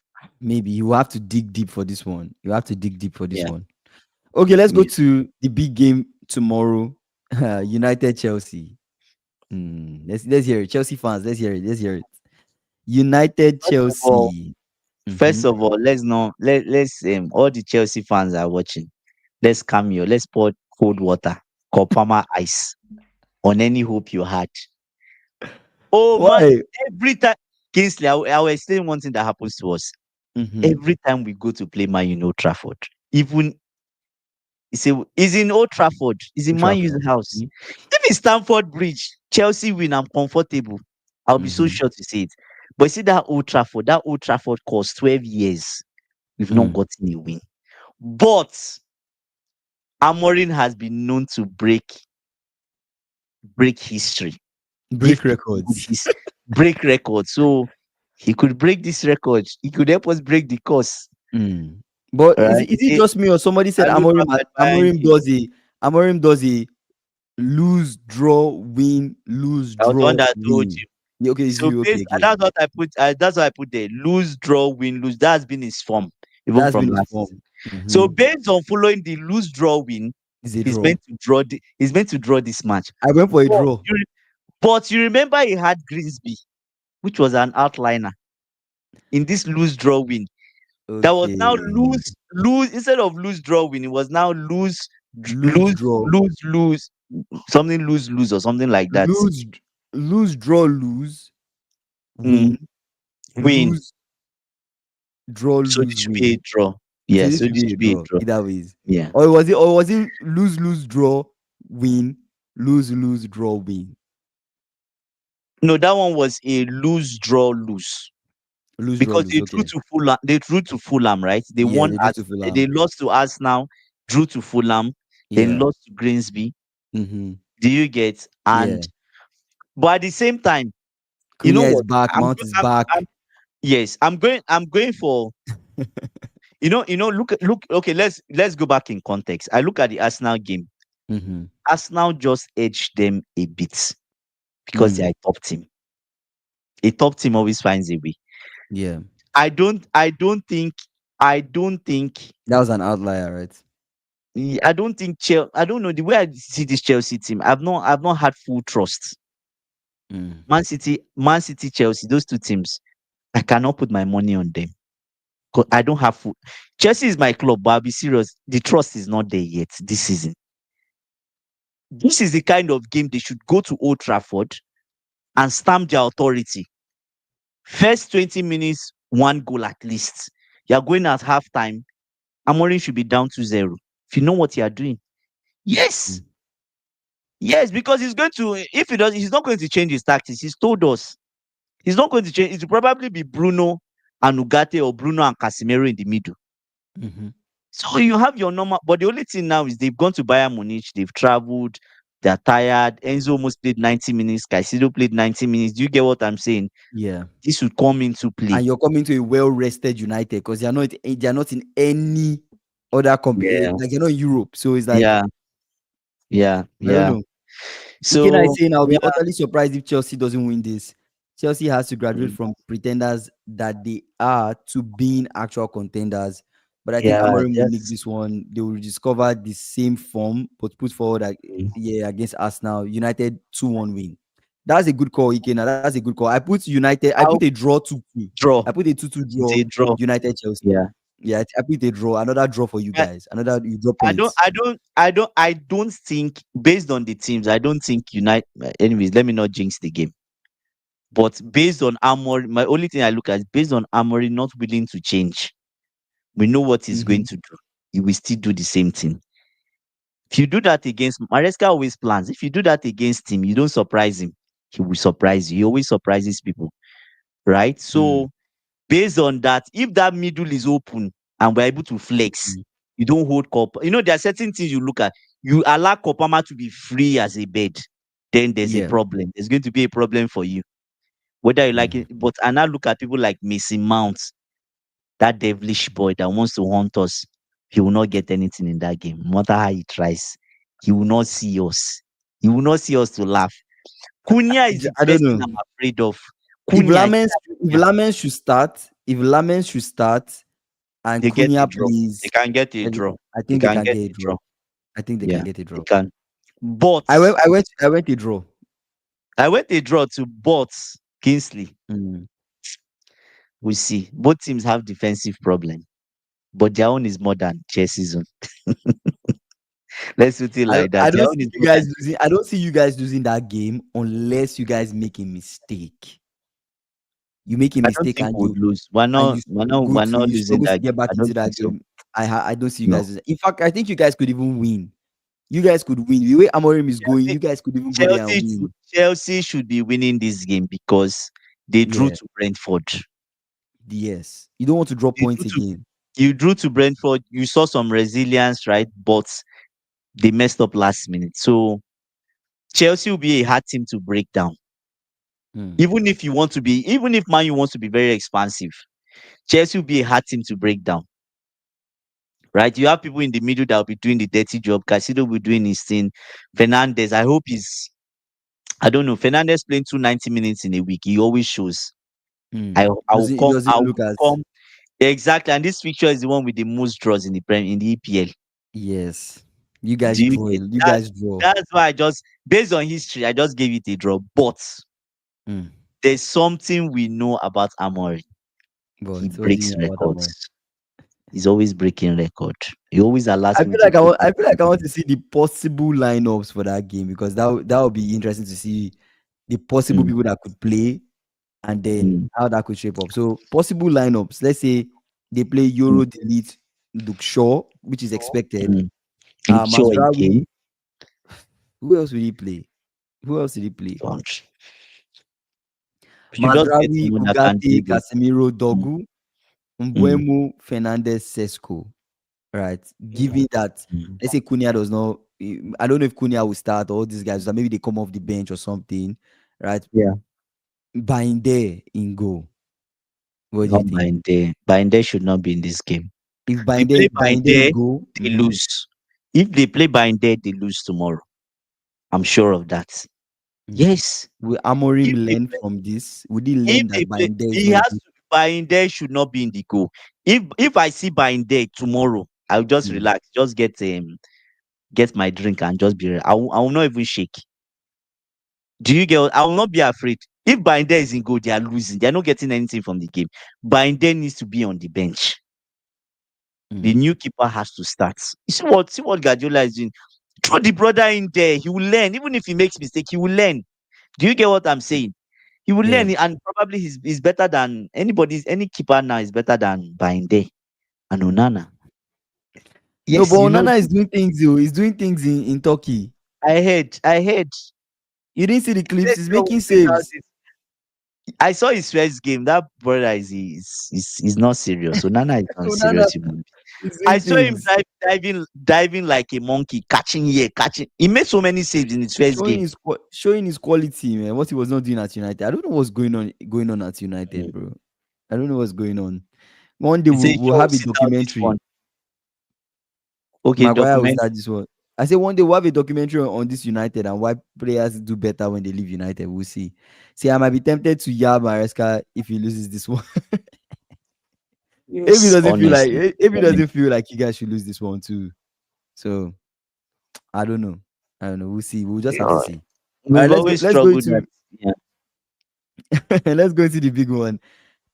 Maybe you have to dig deep for this one. You have to dig deep for this Yeah. one. Okay, let's go Yeah. to the big game tomorrow. United Chelsea. Let's hear it. Chelsea fans, let's hear it. Let's hear it. United First of all, Chelsea. first Mhm. of all, let's not let's all the Chelsea fans are watching. Let's come here. Let's pour cold water, Copama ice on any hope you had. Oh man, Why? every time Kingsley, I will explain one thing that happens to us. Mhm. Every time we go to play Man U, Trafford, even it's in Old Trafford, it's in Old Man U's Trafford. house. Mhm. If it's Stamford Bridge, Chelsea win, I'm comfortable. I'll be so Mhm. sure to say it. But you see that Old Trafford cost 12 years. We've not Mm. gotten a win. But Amorin has been known to break history, give Break people good records. break records. So he could break this record. He could help us break the course. Mm. But All right. is it just me or somebody said I look back and admire him. Amorim does a lose, draw, win, lose, I was the one draw, that told win. you. Yeah, okay, it's So you. Okay, based, okay. that's what I put. That's what I put there. Lose, draw, win, lose. That's been his form even That's from been his last season. form. So Mhm. based on following the lose, draw, win, It's a draw. he's meant to draw this match. I went for a But draw. you remember he had Grimsby, which was an outliner in this lose, draw, win. That was now Okay. lose instead of lose, draw, win. It was now Lose, draw. lose, something lose or something like that. Lose, lose, draw, lose, Mm, win, win. lose, draw, So this lose, should be a win. draw. So Yeah. this So should this be a should be a draw. draw. Either ways. Yeah. Or was it lose, lose, draw, win, lose, lose, draw, win. No, that one was a lose, draw, lose. Lose, draw, Because lose. Okay. They drew to Fulham, right? They Yeah, won they do at to they Fulham. lost to Arsenal, drew to Fulham, then Yeah. lost to Grimsby. Mm-hmm. Do you get? And Yeah. but at the same time, you know Cunha is what? back. Mount is back. I'm yes, I'm going for look okay, let's go back in context. I look at the Arsenal game. Mm-hmm. Arsenal just edged them a bit because they Mm. are a top team. A top team always finds a way. Yeah. I don't think That was an outlier, right? I don't think Chelsea. I don't know the way I see this Chelsea team. I've not had full trust. Mm. Man City, Chelsea, those two teams. I cannot put my money on them because I don't have full. Chelsea is my club, but I'll be serious. The trust is not there yet this season. This is the kind of game they should go to Old Trafford and stamp their authority. First 20 minutes, one goal at least. You're going at halftime. Amorim should be down to zero. If you know what you are doing, yes. Mm. Yes, because he's going to, if he does, he's not going to change his tactics. He's told us he's not going to change. It will probably be Bruno and Ugarte or Bruno and Casemiro in the middle. Mm-hmm. So you have your normal, but the only thing now is they've gone to Bayern Munich, they've traveled, they're tired. Enzo almost played 90 minutes, Caicedo played 90 minutes. Do you get what I'm saying? Yeah. This would come into play. And you're coming to a well-rested United because they're not in any other Yeah, like you're not in Europe. So it's like yeah, yeah, I don't yeah. know. Ikena is So saying I'll be yeah, utterly surprised if Chelsea doesn't win this. Chelsea has to graduate mm, from pretenders that they are to being actual contenders. But I think yeah, Amorim will nick just this one. They will discover the same form, but put forward mm, against Arsenal. United 2-1 win. That's a good call, Ikena. That's a good call. I I'll put a draw 2-2. draw. I put a 2-2 It's draw, a draw. United Chelsea. Yeah. Yeah, I put a draw, another draw for you guys. Another you draw I don't, points. I don't, I don't, I don't think based on the teams, I don't think United. Anyways, let me not jinx the game. But based on Amorim, my only thing I look at is based on Amorim not willing to change. We know what he's going Mhm. to do. He will still do the same thing. If you do that against Maresca always plans. If you do that against him, you don't surprise him. He will surprise you. He always surprises people, right? Mm. So based on that, if that middle is open and we're able to flex, Mm. you don't hold Cop. You know, there are certain things you look at. You allow Kopama to be free as a bed, then there's a Yeah. problem. There's going to be a problem for you, whether you like Mm. it. But I now look at people like Mason Mount, that devilish boy that wants to haunt us. He will not get anything in that game, no matter how he tries. He will not see us. He will not see us to laugh. Cunha is the I don't first thing know. I'm afraid of. If Cunha, Lamens if Lamens should start, and they get a Cunha draw. They plays, can get a then draw. I They think they can can get get a a draw. draw. I think they can Yeah, get a they draw. can. But I went a draw. I went a draw to but Kingsley. Mm. We see both teams have defensive problem, but their own is more than Chelsea's own. Let's put it like that. I Their don't own see is you more than guys losing. I don't see you guys losing that game unless you guys make a mistake. You make a I don't mistake think and we would you lose. and you We're to not you losing struggle to that get game. back I into don't that think so. game. I don't see you No. guys losing. In fact, I think you guys could even win. You guys could win. The way Amorim is going, Chelsea, you guys could even go there and win. Chelsea should be winning this game because they drew Yeah. to Brentford. Yes. You don't want to drop They points drew to again. you drew to Brentford. You saw some resilience, right? But they messed up last minute. So Chelsea will be a hard team to break down. Mm. Even if Man U wants to be very expansive, Chelsea will be a hard team to break down. Right? You have people in the middle that will be doing the dirty job. Casido will be doing his thing. Fernandez, I hope he's I don't know. Fernandez playing 290 minutes in a week. He always shows. Mm. I It doesn't will look as come exactly. And this fixture is the one with the most draws in in the EPL. yes. You Do guys you draw. get You that? guys draw. That's why I just based on history, I just gave it a draw. But Mm. there's something we know about Amory. He But what do you breaks know about Amorim? records. He's always breaking record. He always allows I people feel to like break I feel like I record. want to see the possible lineups for that game because that would be interesting to see the possible Mm, people that could play and then mm, how that could shape up. So possible lineups. Let's say they play mm, Euro delete Luke Shaw, which is expected. mm. Look sure Masraoui. again. Who else will he play? Who else did he play? Don't. We should just get Mazraoui, someone that can Ugarte, dribble. Casemiro, Mm, Dogu, mm, Mbuemo, Fernandez, Sesko. Right. Given that, mm, let's say Cunha does not, I don't know if Cunha will start or all these guys, maybe they come off the bench or something. Right. yeah. Buying there in goal. What do you Not think? Binde. Binde should not be in this game. If They play Buying there in Binde, goal, they lose. If they play Binde, they lose tomorrow. I'm sure of that. Yes. will If Amorim they learn play, from this? Would he if learn they that play, buying there is he not a has good? to Binde should not be in the goal. If I see Binde tomorrow, I'll just Mm, relax, just get my drink and just be. I will not even shake. Do you get? I will not be afraid. If Binde is in goal, they are losing. They are not getting anything from the game. Binde needs to be on the bench. The mm. new keeper has to start. You see what Guardiola is doing. Throw the brother in there. He will learn. Even if he makes mistake, he will learn. Do you get what I'm saying? He will Yeah. learn, and probably he's better than any keeper now is better than Binde and Onana. No, but Yes, you know. Onana is doing things. He's doing things in Turkey. I heard. You didn't see the clips. Let's He's see what making we see now. saves. I saw his first game. That brother is not serious. Onana is not Onana serious. Human being. is I doing saw him things. diving like a monkey, catching here, catching. He made so many saves in his first game. Showing his quality, man. What he was not doing at United. I don't know what's going on at United, Mm. bro. I don't know what's going on. One day He said, we'll "Sure, we'll have a sit down this documentary. one." Okay, Maguire will document. start this one. I say one day we'll have a documentary on this United and why players do better when they leave United. We'll see. See, I might be tempted to yab Maresca if he loses this one. Yes, honestly. If he Honestly. doesn't feel like you guys should lose this one too. So I don't know. I don't know. We'll see. We'll just have to Yeah. see. All right, We've let's go. always Let's go struggled that. into Yeah, let's go into the big one.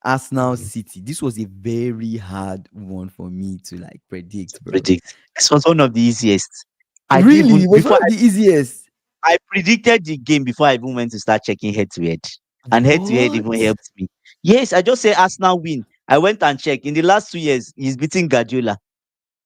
Arsenal to City. This was a very hard one for me to like predict, bro. predict. This was one of the easiest. I didn't Really, even it was one of the easiest. I predicted the game before I even went to start checking head to head. and head to head What? even helped me. Yes, I just say Arsenal win. I went and checked. In the last 2 years, he's beating Guardiola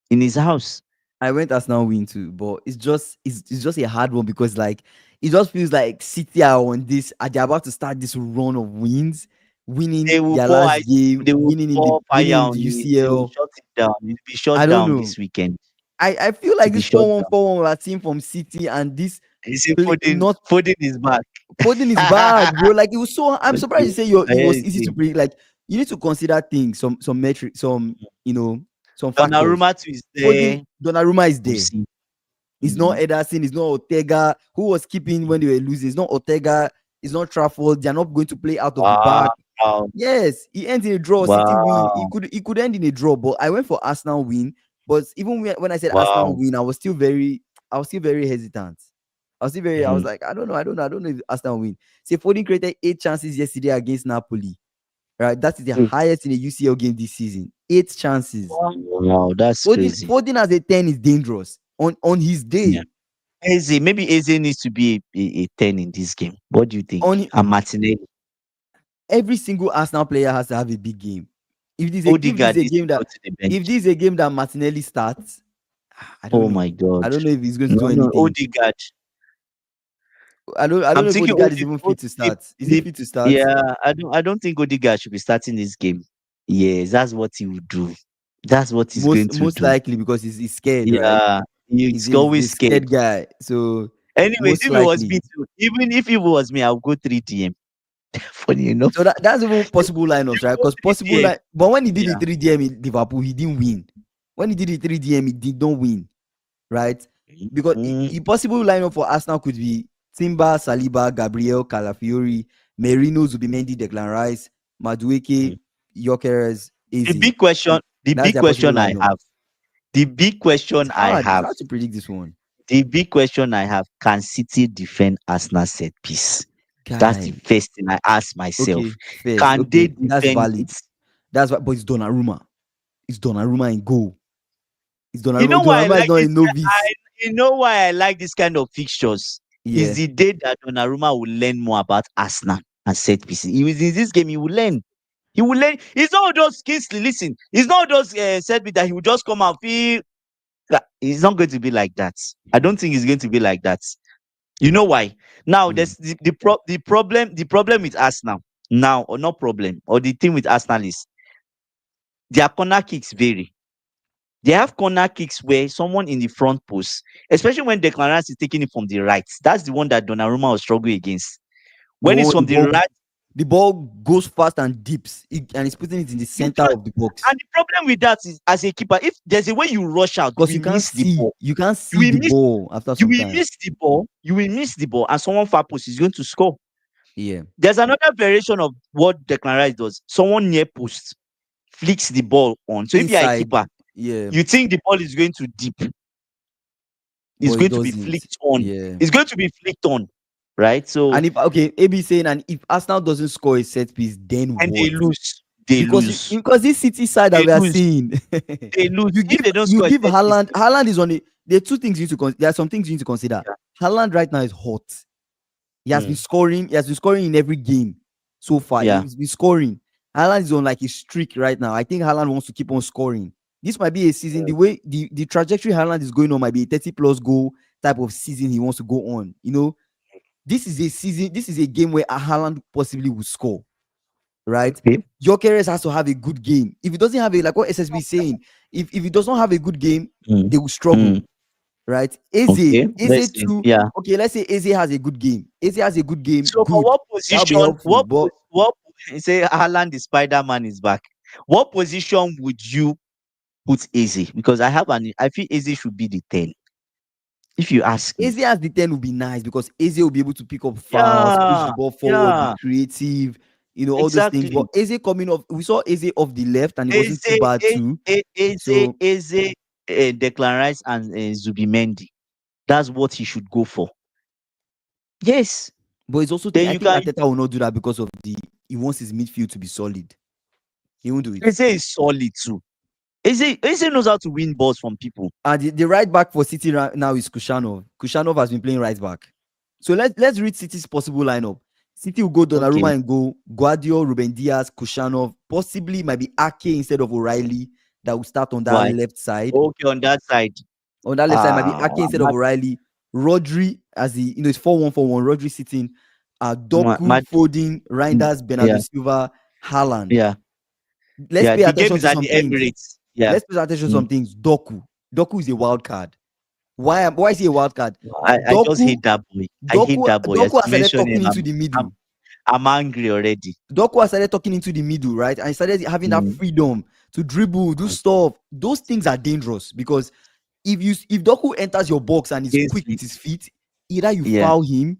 in his house. I went Arsenal win too, but it's just a hard one because like it just feels like City are on this. Are they about to start this run of wins, winning They will their pour last ice, game, they will pour fire winning in on the you. They will UCL? shut it down. It will be I shut don't down know. this weekend. I feel To like be this shut 4-1 down. 4-1 we are seeing from City and this You see, play not Foden is back. Foden is back, bro. Like it was so. I'm surprised Okay. you say it was Yes, easy to predict. Like you need to consider things, some metrics, you know some factors. Donnarumma too is Foden, there. Donnarumma is We'll there. see. It's not Mhm. Ederson. It's not Ortega who was keeping when they were losing. It's not Ortega. It's not Trafford. They're not going to play out of the back. Wow. Yes, he ends in a draw. City win. Wow. It could end in a draw, but I went for Arsenal win. But even when I said Arsenal Wow. win, I was still very hesitant. I was Mhm. like, I don't know if Arsenal win. Say Foden created 8 chances yesterday against Napoli. Right, that is the Mm. highest in a UCL game this season. 8 chances. Wow, that's crazy. Foden as a 10 is dangerous on his Yeah. day. Maybe Eze needs to be a 10 in this game. What do you think? On And Martinelli. every single Arsenal player has to have a big game. If this is Odegaard a needs to game go that to the if bench. this is a game that Martinelli starts, I don't Oh know. my God. I don't know if he's going to No, do no, anything. Odegaard. I don't I'm know if thinking Odegaard is even fit to start. Is he fit to start? yeah, I don't think Odegaard should be starting this game. Yes, that's what he would do. That's what he's going to Most do. likely because he's scared, right? Yeah, he's He's always the scared. scared guy. So Anyways, most if it was likely. me too, even if it was me, I'll go 3 DM. Funny enough. So that's even possible lineups, right? Go Because possible 3 DM. line, but when he did the Yeah. 3DM in Liverpool, he didn't win. When he did the 3DM, he did not win, right? Because Mm, the possible lineup for Arsenal could be Timber, Saliba, Gabriel, Calafiori, Merino, Zubimendi, Declan Rice, Madueke, mm. Gyökeres, The Eze. big question, the That's big their possible question I lineup. have, the big question I It's have, hard to predict this one, the big question I have, can City defend Arsenal set piece? That's the guy. first thing I ask myself. Okay, first, Can they okay, that's defend it? valid. But it's Donnarumma. It's Donnarumma in goal. It's You Donnarumma. know why I Donnarumma is like not a this? novice. You know why I like this kind of fixtures? Is Yeah. the day that Donnarumma will learn more about Arsenal and set pieces. He was in this game. He will learn. He will learn. It's not those kids. Listen, it's not those set piece that he will just come and feel. It's not going to be like that. I don't think it's going to be like that. You know why? Now, Mm. there's the problem with Arsenal now, or not problem, or the thing with Arsenal is their corner kicks vary. They have corner kicks where someone in the front post, especially when Declan Rice is taking it from the right, that's the one that Donnarumma will struggle against. The When one it's where from the right, the ball goes fast and dips, and he's putting it in the you center can't. of the box And the problem with that is, as a keeper, if there's a way you rush out, because you can't You see will the miss. ball after You some will time. miss the ball. You will miss the ball, and someone far post is going to score. Yeah, There's another variation of what Declan Rice does. Someone near post flicks the ball on. So if you are a inside. keeper, Yeah, you think the ball is going to deep, but it's it going to be doesn't. flicked on. Yeah, It's going to be flicked on, right? So and if okay, AB saying, and if Arsenal doesn't score a set piece, then and they what? lose. They lose. Because this City side that They we are lose. seeing, They lose. If they don't you score a give set piece, Haaland. Haaland is on it. There are two things you need to there are some things you need to consider. yeah. Haaland right now is hot. He has been Mm, scoring. He has been scoring in every game so far. yeah. He's been scoring. Haaland is on like a streak right now. I think Haaland wants to keep on scoring. This might be a season. Mm, The way the trajectory Haaland is going on might be a 30 plus goal type of season he wants to go on. You know, this is a season. This is a game where Haaland possibly will score. Right? okay. Gyökeres has to have a good game. If he doesn't have a like what SSB is saying, if he does not have a good game, Mm, they will struggle, mm, right? okay. Let's Eze see. too. Yeah. Okay, let's say Eze has a good game. Eze has a good game, So for good. what That'll be position? helpful. But What? You say Haaland the Spider Man is back. What position would you put Easy? Because I feel Easy should be the 10. If you ask me. Eze as the 10 will be nice because Eze will be able to pick up fouls, push the Yeah. ball forward, be Yeah. creative, all those things. But Exactly. Eze coming off, we saw Eze off the left and it wasn't too Eze, bad too. So, Declan Rice and Zubimendi. That's what he should go for. Yes. but it's also, Then I you think can. Arteta will not do that because of he wants his midfield to be solid. He won't do it. Eze is solid too. Eze knows how to win balls from people. And the right back for City right now is Kushanov. Kushanov has been playing right back. So let's read City's possible lineup. City will go Okay. Donnarumma and go Guardiola, Ruben Diaz, Kushanov. Possibly might be Ake instead of O'Reilly that will start on that Why? left side. Okay, on that side. On that left side might be Ah, Ake instead of O'Reilly. Rodri as the it's 4-1-4-1. Rodri sitting. Doku, Mad, Foden, Reinders, Bernardo yeah, Silva, Haaland. yeah, Let's yeah. pay The game attention is to at some the things. Emirates. Yeah. Let's pay attention to Mm. some things. Doku is a wild card. Why is he a wild card? I just Doku hate that boy. I hate that boy. As Doku has you started mentioned talking him, into the middle. I'm angry already. Doku has started talking into the middle, right? And he started having that Mm. freedom to dribble, do stuff. Those things are dangerous because if Doku enters your box and is Against quick me. with his feet, either you Yeah, foul him,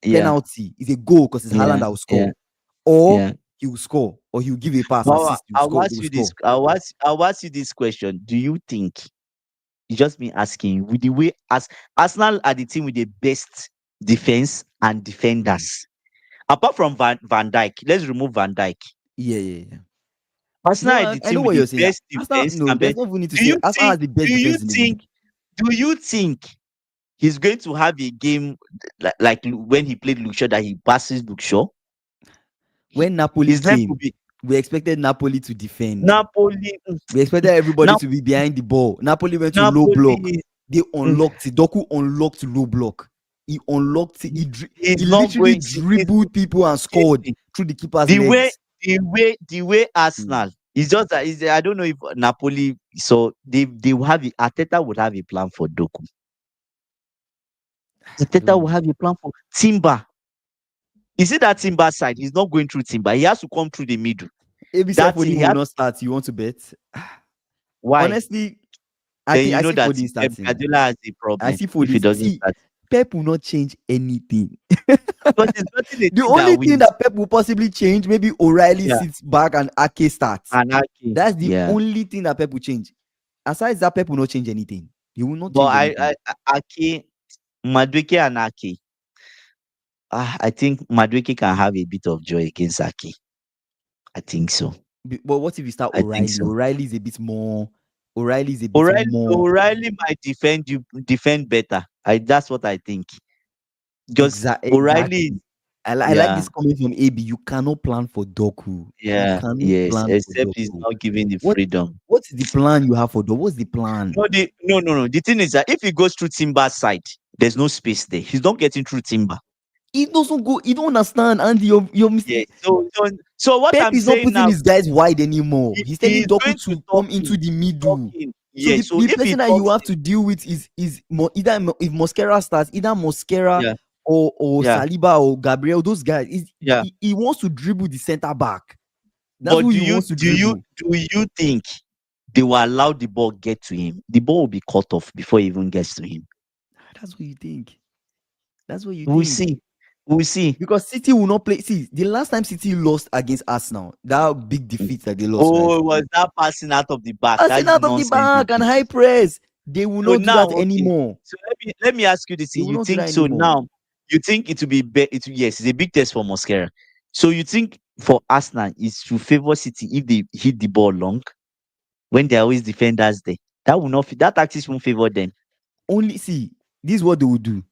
yeah, penalty, is a goal because it's Haaland yeah, that will yeah, score, or yeah. he will score, or he will give a pass, Now assist, he will I'll score, they ask will you this. score. I'll ask you this question. Do you think, it's just me asking, with the way as Arsenal are the team with the best defense and defenders, apart from Van Dijk, let's remove Van Dijk. Yeah. Arsenal No, are the I know team with what the you're saying. best Arsenal, defense no, and there's best. no even need to Do say you Arsenal has think? the best Do you defense in the think? league. Do you think he's going to have a game like when he played Luke Shaw, that he passes Luke Shaw? When Napoli His name could came, be we expected Napoli to defend. Napoli. We expected everybody Now to be behind the ball. Napoli went to low block. Napoli They mm, unlocked it. Doku unlocked low block. He unlocked it. is He not literally going. See, dribbled people and scored see, through the keeper's the way legs. the way Mm. Arsenal is just that is, I don't know if Napoli, so they will have Arteta would have a plan for Doku. I don't Arteta will know. have a plan for Timber. You see that Timber side, he's not going through Timber. He has to come through the middle. If Seth That thing, Foden he will has, not start, you want to bet? why? Honestly, I Then think you I know see that Foden Pep starting. Guardiola has a I problem see if he Foden. doesn't See, start. Pep will not change anything. Because it's nothing a The team that only thing wins. that Pep will possibly change, maybe O'Reilly Yeah. sits back and Ake starts. Anarchy. That's the Yeah. only thing that Pep will change. Aside that, Pep will not change anything. He will not But change anything. Ake, Madueke and Ake. I think Madueke can have a bit of joy against Ake. I think so. But what if you start I think O'Reilly? so. O'Reilly is a bit more. O'Reilly is a bit O'Reilly, more. O'Reilly might defend better. That's what I think. Because O'Reilly, Exactly. I like yeah, this coming from AB. You cannot plan for Doku. You yeah, cannot yes. plan for Except he's Doku. not given the What freedom. What's the plan you have for Doku? What's the plan? No. The thing is that if he goes through Timber's side, there's no space there. He's not getting through Timber. He doesn't go. You don't understand, Andy. You're Yeah. mistake. So what Pep I'm is not saying putting now, his guys wide anymore. He's telling he's Doku going to to talk come into in, the talk middle. in. So Yeah. So the if he person that you talks have in, to deal with is either if Mosquera starts, either Mosquera yeah, or yeah, Saliba or Gabriel. Those guys, yeah. he wants to dribble the center back. That's But who he wants to dribble. do you think they will allow the ball get to him? The ball will be cut off before it even gets to him. That's what you think. That's what you We'll think. see. We'll see. Because City will not play. See, the last time City lost against Arsenal, that big defeat that they lost, right? Oh, it was that passing out of the back, that Passing out of the nonsense they back and did. high press. They will So not do that now, okay. anymore. So let me ask you this They thing. will You not do think that so anymore. now? You think it will be yes, it's a big test for Mosquera. So you think for Arsenal is to favor City if they hit the ball long when there are always defenders there? That will not that tactics won't favor them. Only see, this is what they will do.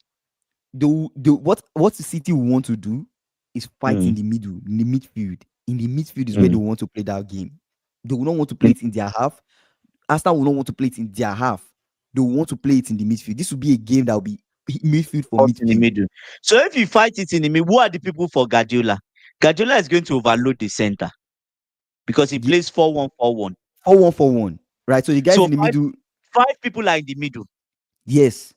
What the City will want to do is fight in Mm, the middle, in the midfield. In the midfield is where they mm, want to play that game. They will not want to play mm. it in their half. Arsenal will not want to play it in their half. They will want to play it in the midfield. This will be a game that will be midfield for Out in the midfield. middle. So if you fight it in the middle, who are the people for Guardiola? Guardiola is going to overload the center because he The plays 4-1-4-1. 4-1-4-1. Right. So the guys So in the middle, five people are in the middle yes.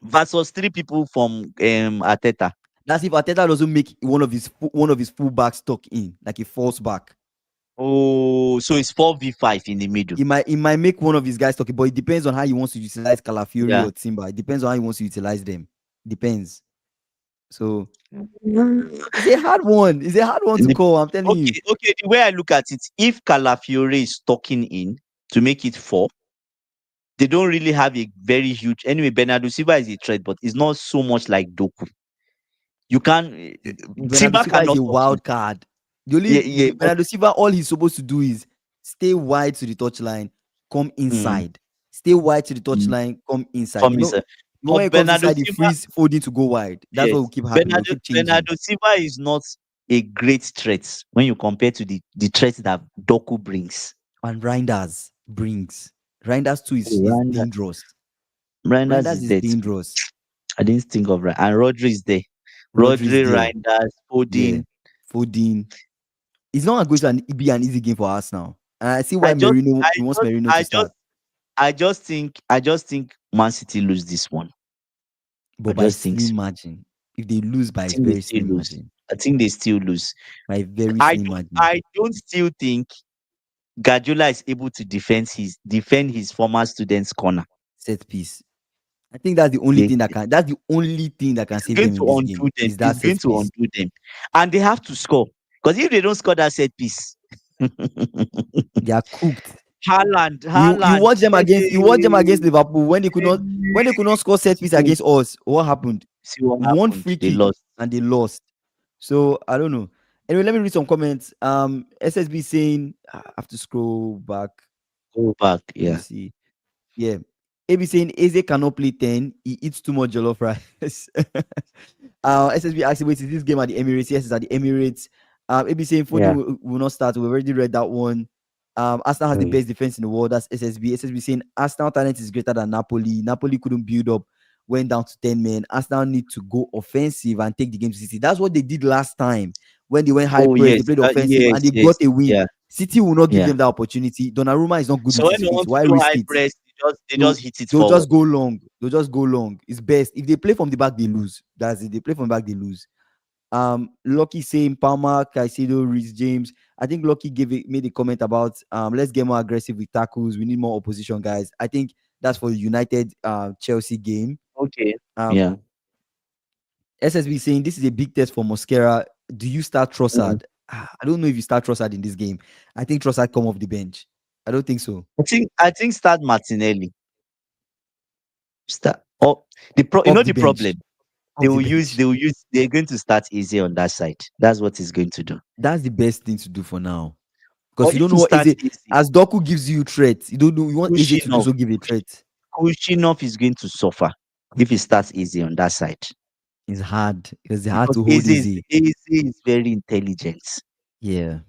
versus three people from Arteta. That's if Arteta doesn't make one of his full backs tuck in, like a false back. Oh, so it's 4v5 in the middle. He might make one of his guys tuck in, but it depends on how he wants to utilize Calafiori Yeah. or Timber. It depends on how he wants to utilize them. Depends. So it's a hard one. It's a hard one to The- call. I'm telling you. okay. The way I look at it, if Calafiori is talking in to make it 4, they don't really have a very huge. Anyway, Bernardo Silva is a threat, but it's not so much like Doku. You can Bernardo Timber Silva is cannot a talk in. wild card. The only Yeah, but Bernardo Silva, all he's supposed to do is stay wide to the touchline, come mm, inside. Stay wide to the mm, touchline, come inside. from his, when But it comes Bernardo inside, he Silva, frees Foden to go wide. That's what yes, will keep happening. They'll keep changing. Bernardo Silva is not a great threat when you compare to the threat that Doku brings. And Reinders too Oh, is Randa, dangerous. Reinders Reinders is is there too. dangerous. I didn't think of that. And Rodri is there. Rodri is Rodri, there. Reinders, Yeah. Foden. Foden. It's not going to be an easy game for us now. And I see I why just, Merino I he wants just, Merino to I start. just, I just think Man City lose this one. I But by a just think so. slim margin. If they lose by I a think they very still slim lose. margin. I think they still lose. By a very slim margin. I don't still think Guardiola is able to defend his former students' corner. Set piece. I think that's the only thing that can He's save going them in to this undo game them. is that He's going set to piece. undo them. And they have to score. Because if they don't score that set piece, They are cooked. You Haaland, watch them against Liverpool when they could not score set piece see against us. What happened? what One happened. free They kick lost. and they lost. So I don't know. Anyway, let me read some comments. SSB saying I have to scroll back. Go back. Let me Yeah. see. Yeah. AB saying Eze cannot play 10. He eats too much jollof rice. SSB asking, wait, is this game at the Emirates? Yes, it's at the Emirates. AB saying Foden Yeah. will not start. We've already read that one. Arsenal has the Mm. best defense in the world. That's SSB. SSB saying Arsenal talent is greater than Napoli. Napoli couldn't build up, went down to 10 men. Arsenal need to go offensive and take the game to City. That's what they did last time when they went high Oh, press. They yes. played offensive and Yes. they Yes. got a win. Yeah. City will not give Yeah. them that opportunity. Donnarumma is not good So with when his they feet. want to Why do risk high it? press, they So just hit it they'll forward. just go long. They'll just go long. It's best. If they play from the back, they lose. That's it. They play from the back, they lose. Lucky saying Palmer, Caicedo, Reece James. I think Lucky made a comment about let's get more aggressive with tackles. We need more opposition, guys. I think that's for the United Chelsea game. Okay. Um, Yeah. SSB saying this is a big test for Mosquera. Do you start Mm. Trossard? I don't know if you start Trossard in this game. I think Trossard come off the bench. I don't think so. I think start Martinelli. Start. Oh, Off the the bench. problem. Off the bench. They're going to start easy on that side. That's what he's going to do. That's the best thing to do for now. Because Or you if don't know you what start Eze, easy, as Doku gives you threats, you don't know you want Eze to Kushinov, also give a threat. Kushinov is going to suffer if he starts easy on that side. It's hard because it's hard Because to hold Eze is very intelligent. Yeah.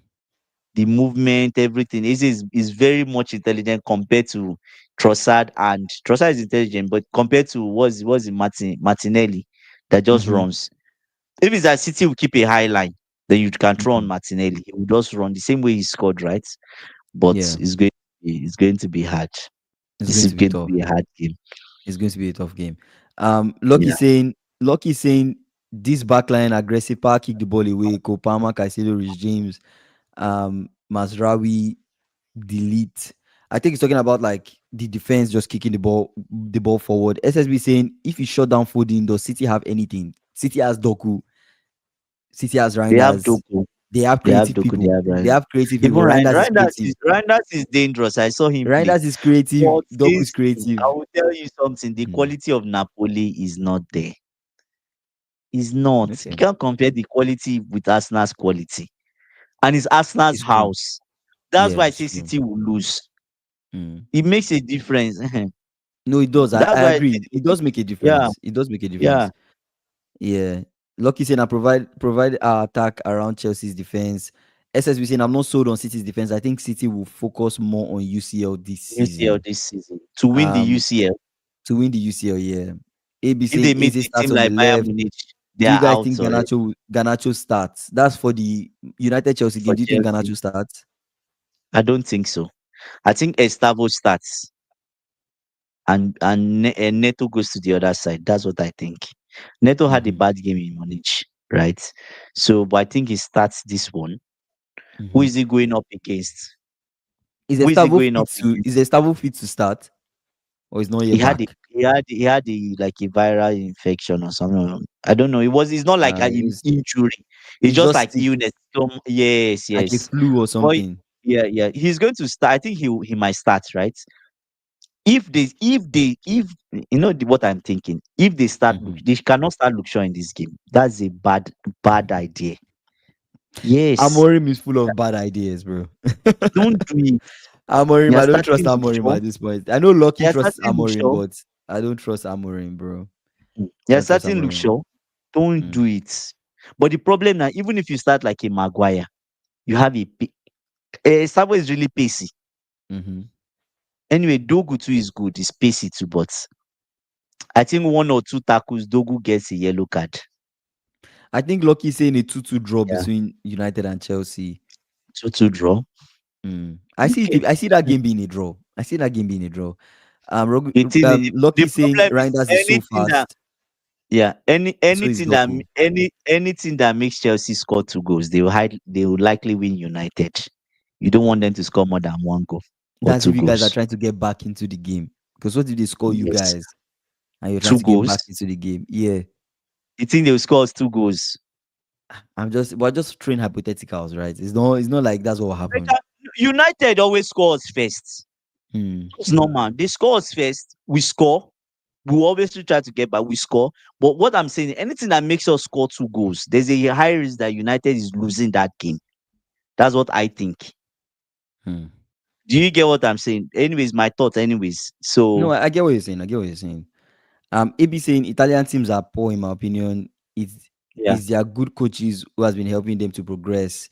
The movement, everything. Is very much intelligent compared to Trossard, and Trossard is intelligent, but compared to what's it, Martinelli that just Mm-hmm. runs. If it's that City will keep a high line, then you can throw on Mm-hmm. Martinelli. He will just run the same way he scored, right? But Yeah. it's going to be hard. It's This going is to be going to tough. be a hard game. It's going to be a tough game. Lucky Yeah. saying this backline aggressive power kick the ball away. Kopama, Caicedo, Rich James, Masrawi, delete. I think he's talking about like the defense just kicking the ball forward. SSB saying if you shut down Foden, does City have anything? City has Doku, City has They have Reinders. Doku. They have They have creative Doku. They people. have They Ryan. have creative Even people. Reinders is creative. Reinders is dangerous. I saw him play. Reinders is creative. But Doku is I creative. will tell you something. The Hmm. quality of Napoli is not there. It's not. You Okay, can't compare the quality with Arsenal's quality. And it's Arsenal's it's true. house. That's Yeah, why I it's say true. City will lose. Hmm. It makes a difference. No, it does. I, That's I why I say agree. It does make a yeah, difference. It does make a yeah. difference. Yeah. Lucky saying I provide our attack around Chelsea's defense. SSB saying I'm not sold on City's defense. I think City will focus more on UCL this UCL season. this season. To win the Um, UCL. to win the UCL, yeah. AB If saying they meet Eze a starts team on the like Bayern left. Munich, they Do you are guys out think already Garnacho starts? That's for the United Chelsea for game. Do you think Chelsea. Garnacho starts? I don't think so. I think Estavo starts and Neto goes to the other side. That's what I think. Neto had a Mm-hmm. bad game in Munich, right? So, but I think he starts this one. Who Mm-hmm. is he going up against? Is Who is he Estavo going fit up to against? is Estavo fit to start or is not He yet had a, back? like a viral infection or something. I don't know. It's not like an It's injury. It's it's just just like illness. Yes, like a yes. flu or But something. yeah, yeah. He's going to start. I think he might start, right? If what I'm thinking, if they start, Mm-hmm. they cannot start Luke Shaw in this game. That's a bad idea. Yes, Amorim is full of bad ideas, bro. don't do it. Amorim, You're I don't trust starting Luke Amorim Shaw. at this point. I know Lucky You're trusts starting Luke Amorim, Shaw. but I don't trust Amorim, bro. I You're don't trust starting Luke Amorim. Shaw. Don't Mm, do it. But the problem now, even if you start like a Maguire, you have Sabo is really pacey. mm-hmm. Anyway, Dogu too is good. He's pacey too, but I think one or two tackles, Dogu gets a yellow card. I think Lucky saying a 2-2 draw Yeah, between United and Chelsea. 2-2 draw. I see Okay. it. I see that game being a draw. I see that game being a draw. The Lucky saying problem is Reinders is so fast, so he's Doku. anything that makes Chelsea score 2 goals, they will likely win United. You don't want them to score more than 1 goal or That's two if you guys are goals. trying to get back into the game. Because what if they score you Yes. guys and you're trying Two to get back goals. into the game? Yeah, You think they will score us 2 goals? we're just throwing hypotheticals, right? It's not like that's what will happen. Better- United always scores first. Hmm. It's normal. They score us first. We score. We will obviously try to get back. We score. But what I'm saying, anything that makes us score 2 goals, there's a high risk that United is losing that game. That's what I think. Hmm. Do you get what I'm saying? Anyways, my thought. Anyways, No, so I get what you're saying. I get what you're saying. AB saying Italian teams are poor in my opinion. yeah, It's their good coaches who has been helping them to progress.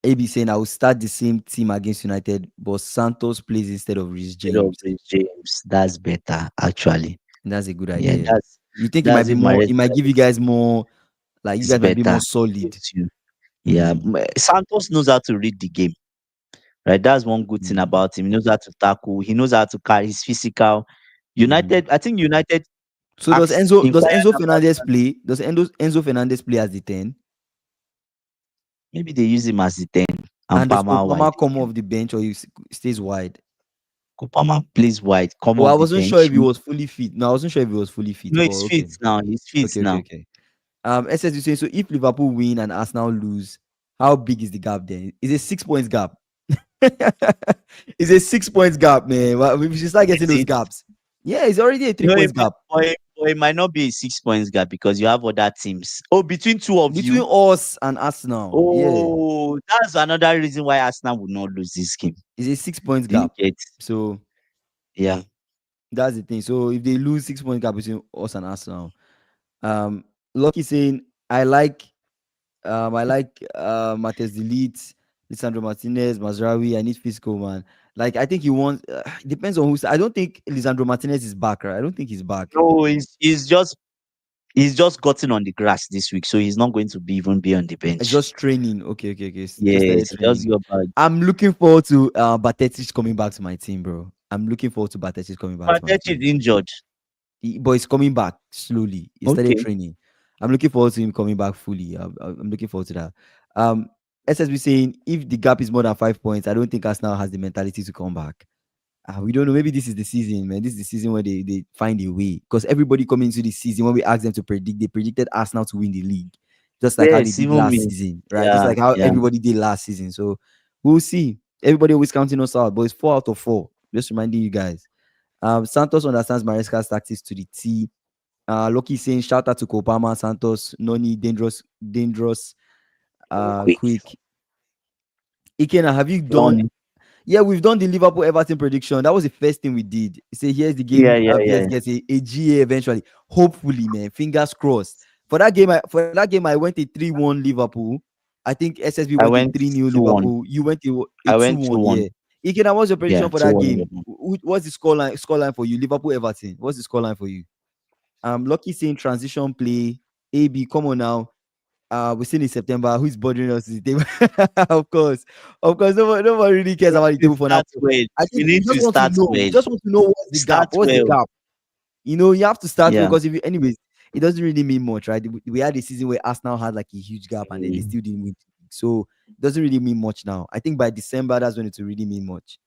AB saying I will start the same team against United, but Santos plays instead of Rhys instead of James. Reece James, that's better actually. That's a good Yeah, idea. You think it might that's be if more? Maresca It might give you guys more. Like you is guys might be more better. solid. Gives you. Yeah, Hmm. Santos knows how to read the game. Right, that's one good thing Hmm. about him. He knows how to tackle. He knows how to carry. He's physical. Hmm. United, I think United So asked Does inquiring Enzo about Fernandez play? Does Enzo Fernandez play as the 10? maybe they use him as the 10 and And does Palmer wide. Kopama come off the bench or stays wide? Kopama plays wide, come Oh, I off the wasn't sure bench. if he was fully fit. No, I wasn't sure if he was fully fit, No, but he's fit okay. now. He's fit Okay, okay, now. okay. SS is saying so if Liverpool win and Arsenal lose, how big is the gap then? Is it 6 points gap? It's a 6 points gap, man. Well, we should start getting Is those it? gaps. Yeah, it's already a three No, points gap it might not be a 6 points gap because you have other teams. Oh, between two of between you. us and Arsenal. Yeah, Oh, that's another reason why Arsenal would not lose this game. it's a 6 points Do you gap. get? So Yeah. that's the thing. So if they lose 6 points gap between us and Arsenal, um, Lucky saying I like Matthias Delete, Lisandro Martinez, Mazraoui. I need physical man. Like I think he wants. It depends on who's. I don't think Lisandro Martinez is back. Right? I don't think he's back. No, he's just gotten on the grass this week, so he's not going to be on the It's bench. just training. Okay, okay, okay. Just started Yes, he just training. got back. I'm looking forward to Batetic coming back to my team, bro. I'm looking forward to Batetic coming back to my Patek is team. injured. But he's coming back slowly. He started Okay. training. I'm looking forward to him coming back fully. I'm looking forward to that. Um, SSB saying if the gap is more than 5 points, I don't think Arsenal has the mentality to come back. We don't know. Maybe this is the season, man. This is the season where they find a way. Because everybody coming into the season, when we asked them to predict, they predicted Arsenal to win the league, just like how they Yes, did even last me. season, right? Just Yeah, like how yeah. everybody did last season. So we'll see. Everybody always counting us out, but it's 4 out of 4. Just reminding you guys. Santos understands Maresca's tactics to the T. Loki saying shout out to Kopama, Santos, Noni, dangerous, Quick. quick. Ikena, have you done? None. Yeah, we've done the Liverpool Everton prediction. That was the first thing we did. Say here's the Yeah, game. yeah, VS yeah. gets a GA eventually. Hopefully, man. Fingers crossed. For that game, I went a 3-1 Liverpool. I think SSB I went a went 3-0 2-1. Liverpool. You went a I went 2-1. 2-1. Yeah. Ikena, what's your Yeah, prediction for that 2-1 game? Liverpool. What's the scoreline for you? Liverpool Everton. What's the scoreline for you? Lucky saying transition play. AB, come on now. We're still in September. Who's bothering us? Is the table? Of course. Nobody really cares We about the need to table for now. start well. I We think we need just to want to start know. We well. just want to know what's the gap. Start What's the well. gap? You have to start Yeah. because if you, anyways, it doesn't really mean much, right? We had a season where Arsenal had like a huge gap and then they Mm. still didn't win. So it doesn't really mean much now. I think by December that's when it will really mean much.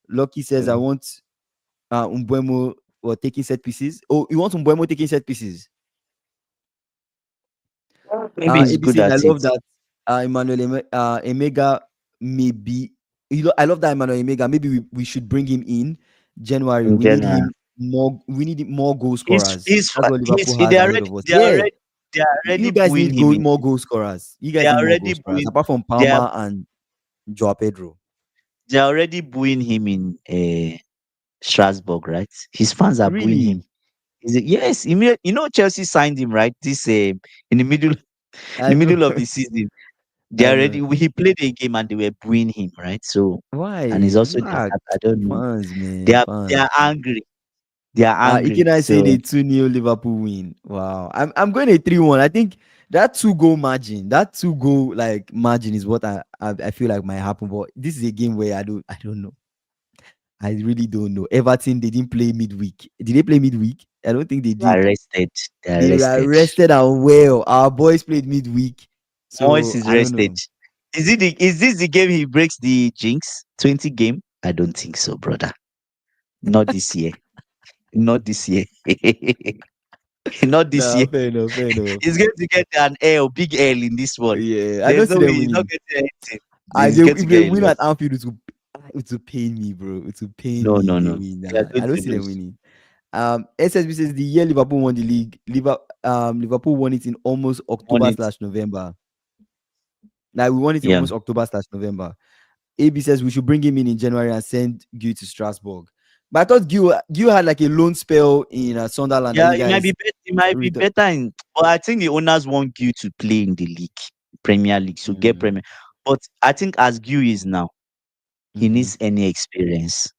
Lucky says I Mm. want Umbuemo or taking set pieces. Oh, you want Umbuemo taking set pieces? Maybe he's AB good saying, I at it. love that Emega maybe. I love that Emmanuel Emega. Maybe we should bring him in January. In We need general. him more. We need more goal He's scorers. he's That's what he's Liverpool they has are ahead already of us. they are Yeah, already they are already you guys booing need him in. more goal scorers. You They guys are need more goal already scorers. booing. Apart from They are Palmer and Joao Pedro. they are already booing him in Strasbourg, right? His fans are booing Really? him. Yes, Chelsea signed him, right? This in the middle in I the know. middle of the season. They I know. already he played a game and they were booing him, right? So, and Why? he's also there. Why? I don't know. Fans, They man. are they Fans. are angry. They are angry. Ikena saying So a 2-0 Liverpool win. Wow. I'm going a 3-1. I think that two-goal margin, that two-goal like margin is what I feel like might happen. But this is a game where I don't know. I really don't know. Everton, they didn't play midweek. Did they play midweek? I don't think they they are did. rested. They are They were rested. rested and well. Our boys played midweek. Moyes So is I don't rested. know. Is this the game he breaks the jinx? 20 game? I don't think so, brother. Not this year. Not this year. Not this Nah, year. fair enough, fair enough. He's going to get an L, big L in this one. Yeah, I There's don't see no way them he's not winning. getting anything. I He's they going to if they get a win at loss. Anfield, it will pain me, bro. It will pain No, me no, if they no. win. They are Nah, going I don't to see them lose. winning. SSB says the year Liverpool won the league, Liverpool won it in almost On October it. slash November. Like we won it in Yeah. almost October slash November. AB says we should bring him in January and send Gil to Strasbourg. But I thought Gil had like a loan spell in Sunderland that Yeah, you guys it might be read. better in, but I think the owners want Gil to play in the league, Premier League, so get Mm, Premier. But I think as Gil is now, he mm-hmm, needs any experience.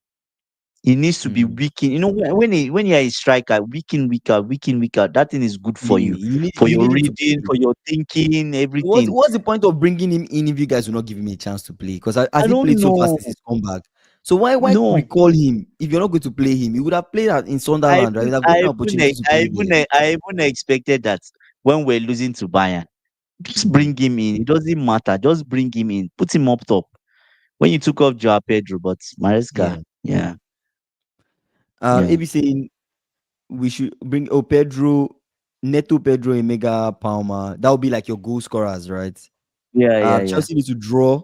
He needs to be mm. weak in. When you are a striker, week in, week out, that thing is good for Yeah, you, you need for you your need him to reading, play. for your thinking, What's everything. what's the point of bringing him in if you guys will not give him a chance to play? Because I has he don't played so far know. since his comeback? So why No, recall him if you're not going to play him? He would have played in Sunderland, right? He'd have gotten an opportunity to play there. I even expected that when we're losing to Bayern, just Mhm. bring him in. It doesn't matter. Just bring him in. Put him up top. When you took off Joao Pedro, but Maresca, Yeah. yeah, yeah, AB saying we should bring Pedro, Neto, Pedro, and Mega Palmer. That would be like your goal scorers, right? yeah. Chelsea need to draw.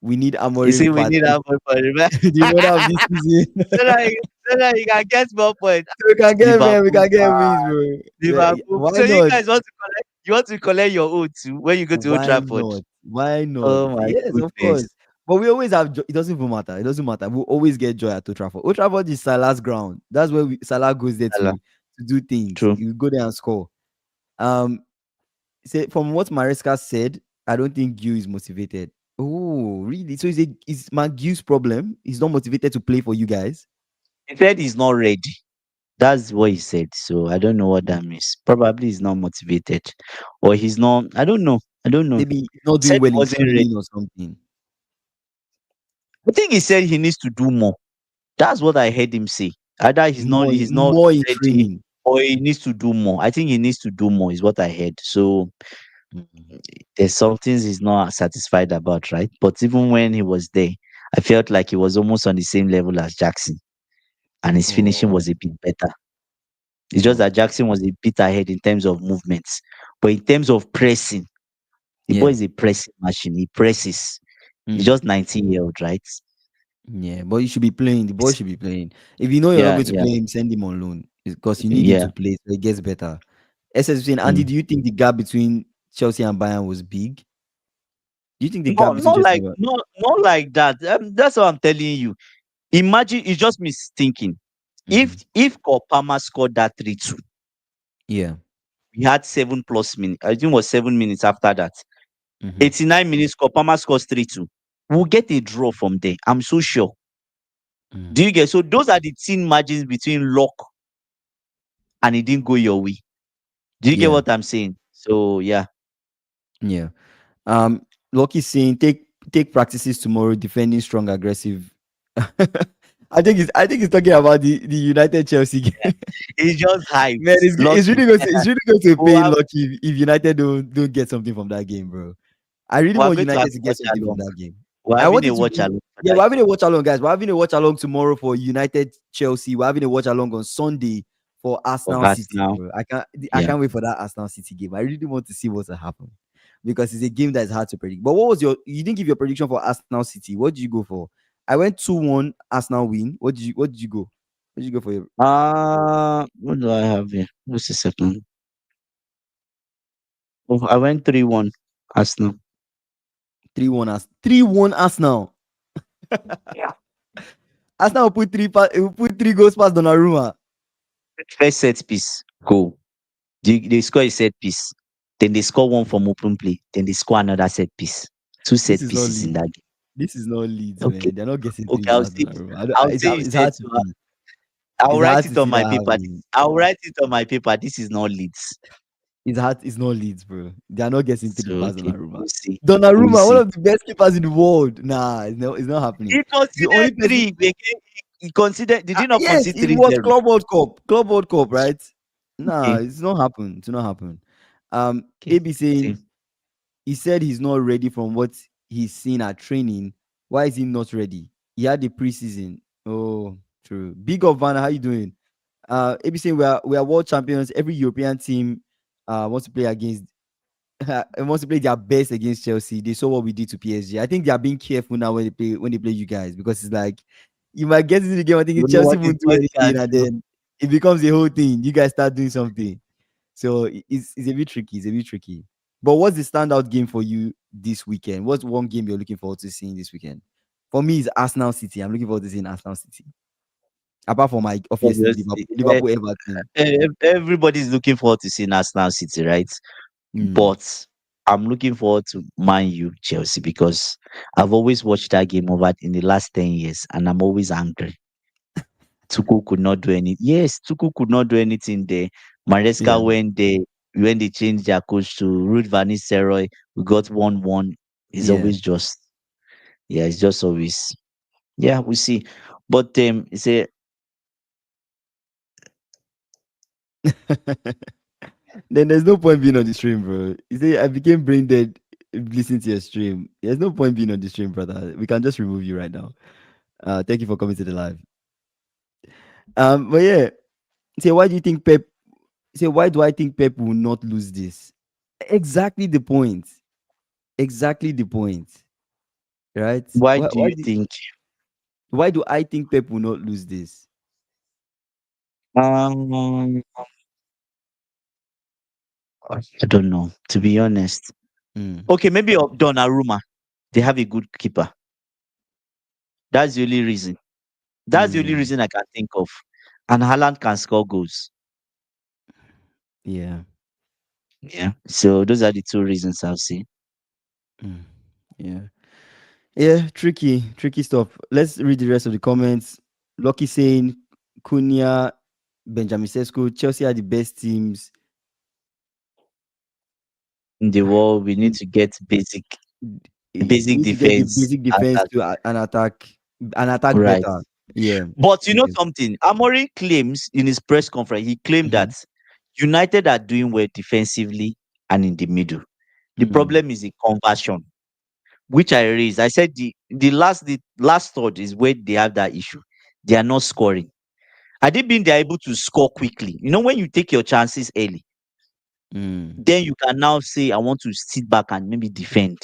We need You Amorim see, we for at need least that one for the the remainder of this season. so that you can get more points. So we can get man, we Liverpool, can get wins, bro. Liverpool. Why So you not? guys want to collect? You want to collect your own too when you go to Old Why Trafford? not? Why not? Oh my Yes, of course. goodness, But we always have joy. It doesn't even matter. It doesn't matter. We'll always get joy at Old Trafford. Old Trafford is Salah's ground. That's where Salah goes there Allah, to do things. true. You go there and score. Um, say from what Maresca said, I don't think Gil is motivated. Oh, really? So is Gil's problem? He's not motivated to play for you guys. He said he's not ready. That's what he said. So I don't know what that means. Probably he's not motivated, or he's not. I don't know. I don't know. Maybe he's not He said doing he well in wasn't ready. training or something. I think he said he needs to do more. That's what I heard him say. Either he's not More in ready, training. or he needs to do more. I think he needs to do more is what I heard. So Mhm. there's some things he's not satisfied about, right? But even when he was there, I felt like he was almost on the same level as Jackson, and his finishing Oh, was a bit better. It's just oh, that Jackson was a bit ahead in terms of movements, but in terms of pressing, the boy yeah. is a pressing machine. He presses. He's Mm. just 19-year-old, right? Yeah, but you should be playing. The boy It's- should be playing. If you know you're not yeah, going to yeah, play him, send him on loan because you need him yeah. to play so it gets better. SS saying, Andy, Mm. do you think the gap between Chelsea and Bayern was big? Do you think the No, gap between Chelsea and Bayern? not like that. That's what I'm telling you. Imagine it's just me thinking. Mhm. If Kopama scored that 3-2, Yeah. we had 7 plus minutes. I think it was 7 minutes after that. Mhm. 89 minutes, Kopama scores 3-2. We'll get a draw from there. I'm so sure. Mm. Do you get? So those are the thin margins between luck and it didn't go your way. Do you get Yeah. what I'm saying? So yeah. Yeah. Um, Lucky saying take practices tomorrow, defending strong, aggressive. I think he's talking about the United Chelsea game. It's just Man, hyped. it's Lucky. really going to we pain are, Lucky if United don't get something from that game, bro. I really we are want going to have United a to get watch something from along. that game. We're I having want a it to watch be. along for Yeah, that we're having game. a watch along, guys. We're having a watch along tomorrow for United Chelsea. We're having a watch along on Sunday for For Arsenal us City, now. bro. I Yeah. can't wait for that Arsenal City game. I really want to see what's to happen because it's a game that is hard to predict. But what was you didn't give your prediction for Arsenal City? What did you go for? I went 2-1 Arsenal win. What did you go? What did you go for your What do I have here? What's the second? Oh, I went 3-1 Arsenal. 3-1 Arsenal? Yeah. Arsenal will put 3 goals past Donnarumma. First set piece, goal. They score a set piece. Then they score one from open play. Then they score another set piece. Two This set is not pieces in Leeds. that This is not Leeds, game. Okay. man. They're not getting three Okay, I'll past say Donnarumma. I'll say you It's said hard to to see. I'll It's write hard it to on see my that paper. happening. I'll write it on my paper. This is not Leeds. It's hard. It's not Leeds, bro. They are not getting three So past okay, Donnarumma. we'll see. We'll Donnarumma, one see. of the best keepers in the world. Nah, it's not happening. He The considered only person. three. He considered. Did he not Yes, concede it three was zero? Club World Cup. Club World Cup, right? Nah, Okay. it's not happen. It's not happen. Okay. AB saying See. he said he's not ready from what he's seen at training. Why is he not ready? He had the preseason. Oh, true. Big up, Vanna. How you doing? AB saying we are world champions. Every European team wants to play against wants to play their best against Chelsea. They saw what we did to PSG. I think they are being careful now when they play you guys, because it's like you might get into the game. I think You know Chelsea what this won't do boy anything, can and do. then it becomes a whole thing. You guys start doing something. So it's a bit tricky. It's a bit tricky. But what's the standout game for you this weekend? What's one game you're looking forward to seeing this weekend? For me, it's Arsenal City. I'm looking forward to seeing Arsenal City. Apart from my obviously Obviously, Liverpool Everton. everybody's looking forward to seeing Arsenal City, right? Mm, But I'm looking forward to Man U Chelsea because I've always watched that game over in the last 10 years, and I'm always angry. Tuchel could not do any. Yes, Tuchel could not do anything there. yeah. Maresca when they changed their coach to Ruud van Nistelrooy, we got 1-1. It's Yeah. always just yeah, it's just always yeah. We see, but it's a Then there's no point being on the stream, bro. You see, I became brain dead listening to your stream. There's no point being on the stream, brother. We can just remove you right now. Thank you for coming to the live. But yeah, say why do you think Pep? Say why do I think Pep will not lose this? Exactly the point. Exactly the point. Right? why do you think? Why do I think Pep will not lose this? Um, I don't know. To be honest, Mm, okay, maybe Donnarumma. They have a good keeper. That's the only reason. That's the only mm, reason I can think of. And Haaland can score goals. yeah. Yeah. So those are the two reasons I'll say. Mm, yeah. Yeah, tricky stuff. Let's read the rest of the comments. Lucky saying Cunha, Benjamin Sesko, Chelsea are the best teams. In the world, we need We to get basic need to get the defense basic defense attack. to an attack Right. better. Yeah. But you know Okay. something? Amorim claims in his press conference, he claimed Mm-hmm. that United are doing well defensively and in the middle. The Mm, problem is the conversion, which I raised. I said the last thought is where they have that issue. They are not scoring. Had they been they're able to score quickly, you know, when you take your chances early, mm, then you can now say, I want to sit back and maybe defend.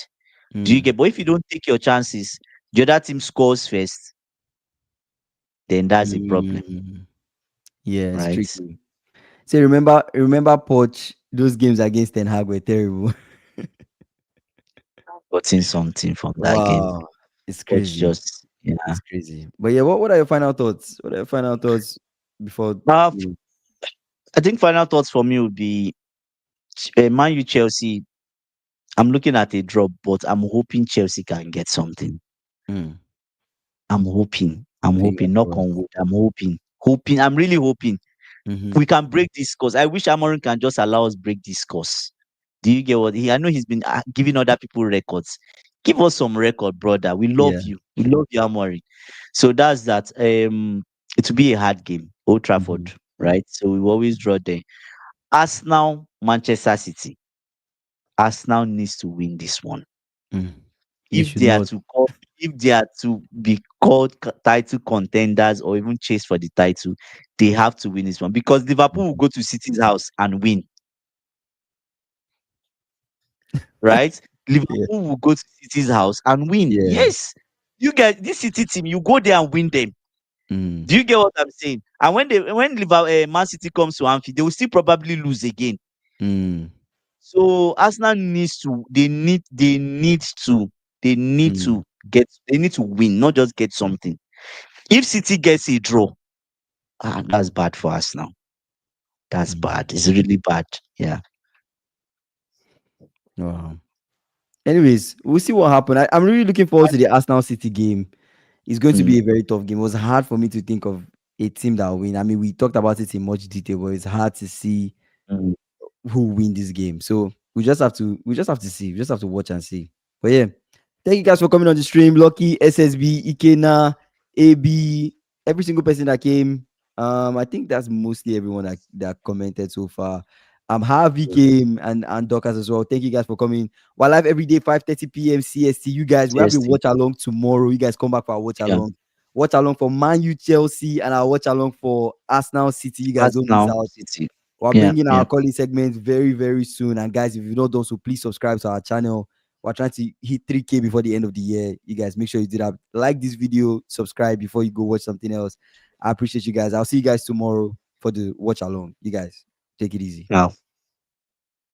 Do you mm, get? But if you don't take your chances, the other team scores first, then that's a problem, mm. Yeah, it's right? tricky. So remember Poch, those games against Ten Hag were terrible. Gotten something from that game. Wow. It's But crazy. just yeah. It's crazy. But yeah, what are your final thoughts? What are your final thoughts before Uh, you I think final thoughts for me would be Man U Chelsea. I'm looking at a drop, but I'm hoping Chelsea can get something. mm, I'm hoping. I'm fingers hoping. Knock on crossed? wood. I'm hoping. Hoping. I'm really hoping Mm-hmm. we can break this course. I wish Amorim can just allow us break this course. Do you get what I know he's been giving other people records. Give us some record, brother. We love Yeah. you. We love you, Amorim. So that's that. It will be a hard game, Old Mm-hmm. Trafford, right? So we will always draw there. Arsenal, Manchester City. Arsenal needs to win this one. Mm. They If should they are not. to call, if they are to be called title contenders or even chase for the title, they have to win this one because Liverpool will go to City's house and win, right? Yeah. Liverpool will go to City's house and win. Yeah. Yes, you guys, this City team, you go there and win them. Mm, Do you get what I'm saying? And when Liverpool, Man City comes to Anfield, they will still probably lose again. mm, So Arsenal needs to they need to mm, they need to win, not just get something. If City gets a draw, that's bad for us now. That's bad. It's really bad. Yeah. Wow. Anyways, we'll see what happens. I'm really looking forward to the Arsenal City game. It's going to Mm, be a very tough game. It was hard for me to think of a team that will win. I mean, we talked about it in much detail, but it's hard to see mm. who win this game. So we just have to see. We just have to watch and see. But yeah, thank you guys for coming on the stream. Lucky, SSB, Ikena, AB, every single person that came. I think that's mostly everyone that commented so far. Harvey came and Dockers as well. Thank you guys for coming. We're live every day, 5:30 p.m. CST. You guys, we have a CST. watch along tomorrow. You guys come back for our watch Yeah. along. Watch along for Man U Chelsea, and I'll watch along for Arsenal City. You guys don't miss Arsenal out. City. We're Yeah. bringing Yeah. our calling segment very, very soon. And guys, if you've not done so, please subscribe to our channel. We're trying to hit 3K before the end of the year. You guys, make sure you do that. Like this video, subscribe before you go watch something else. I appreciate you guys. I'll see you guys tomorrow for the watch along. You guys, take it easy. Yeah.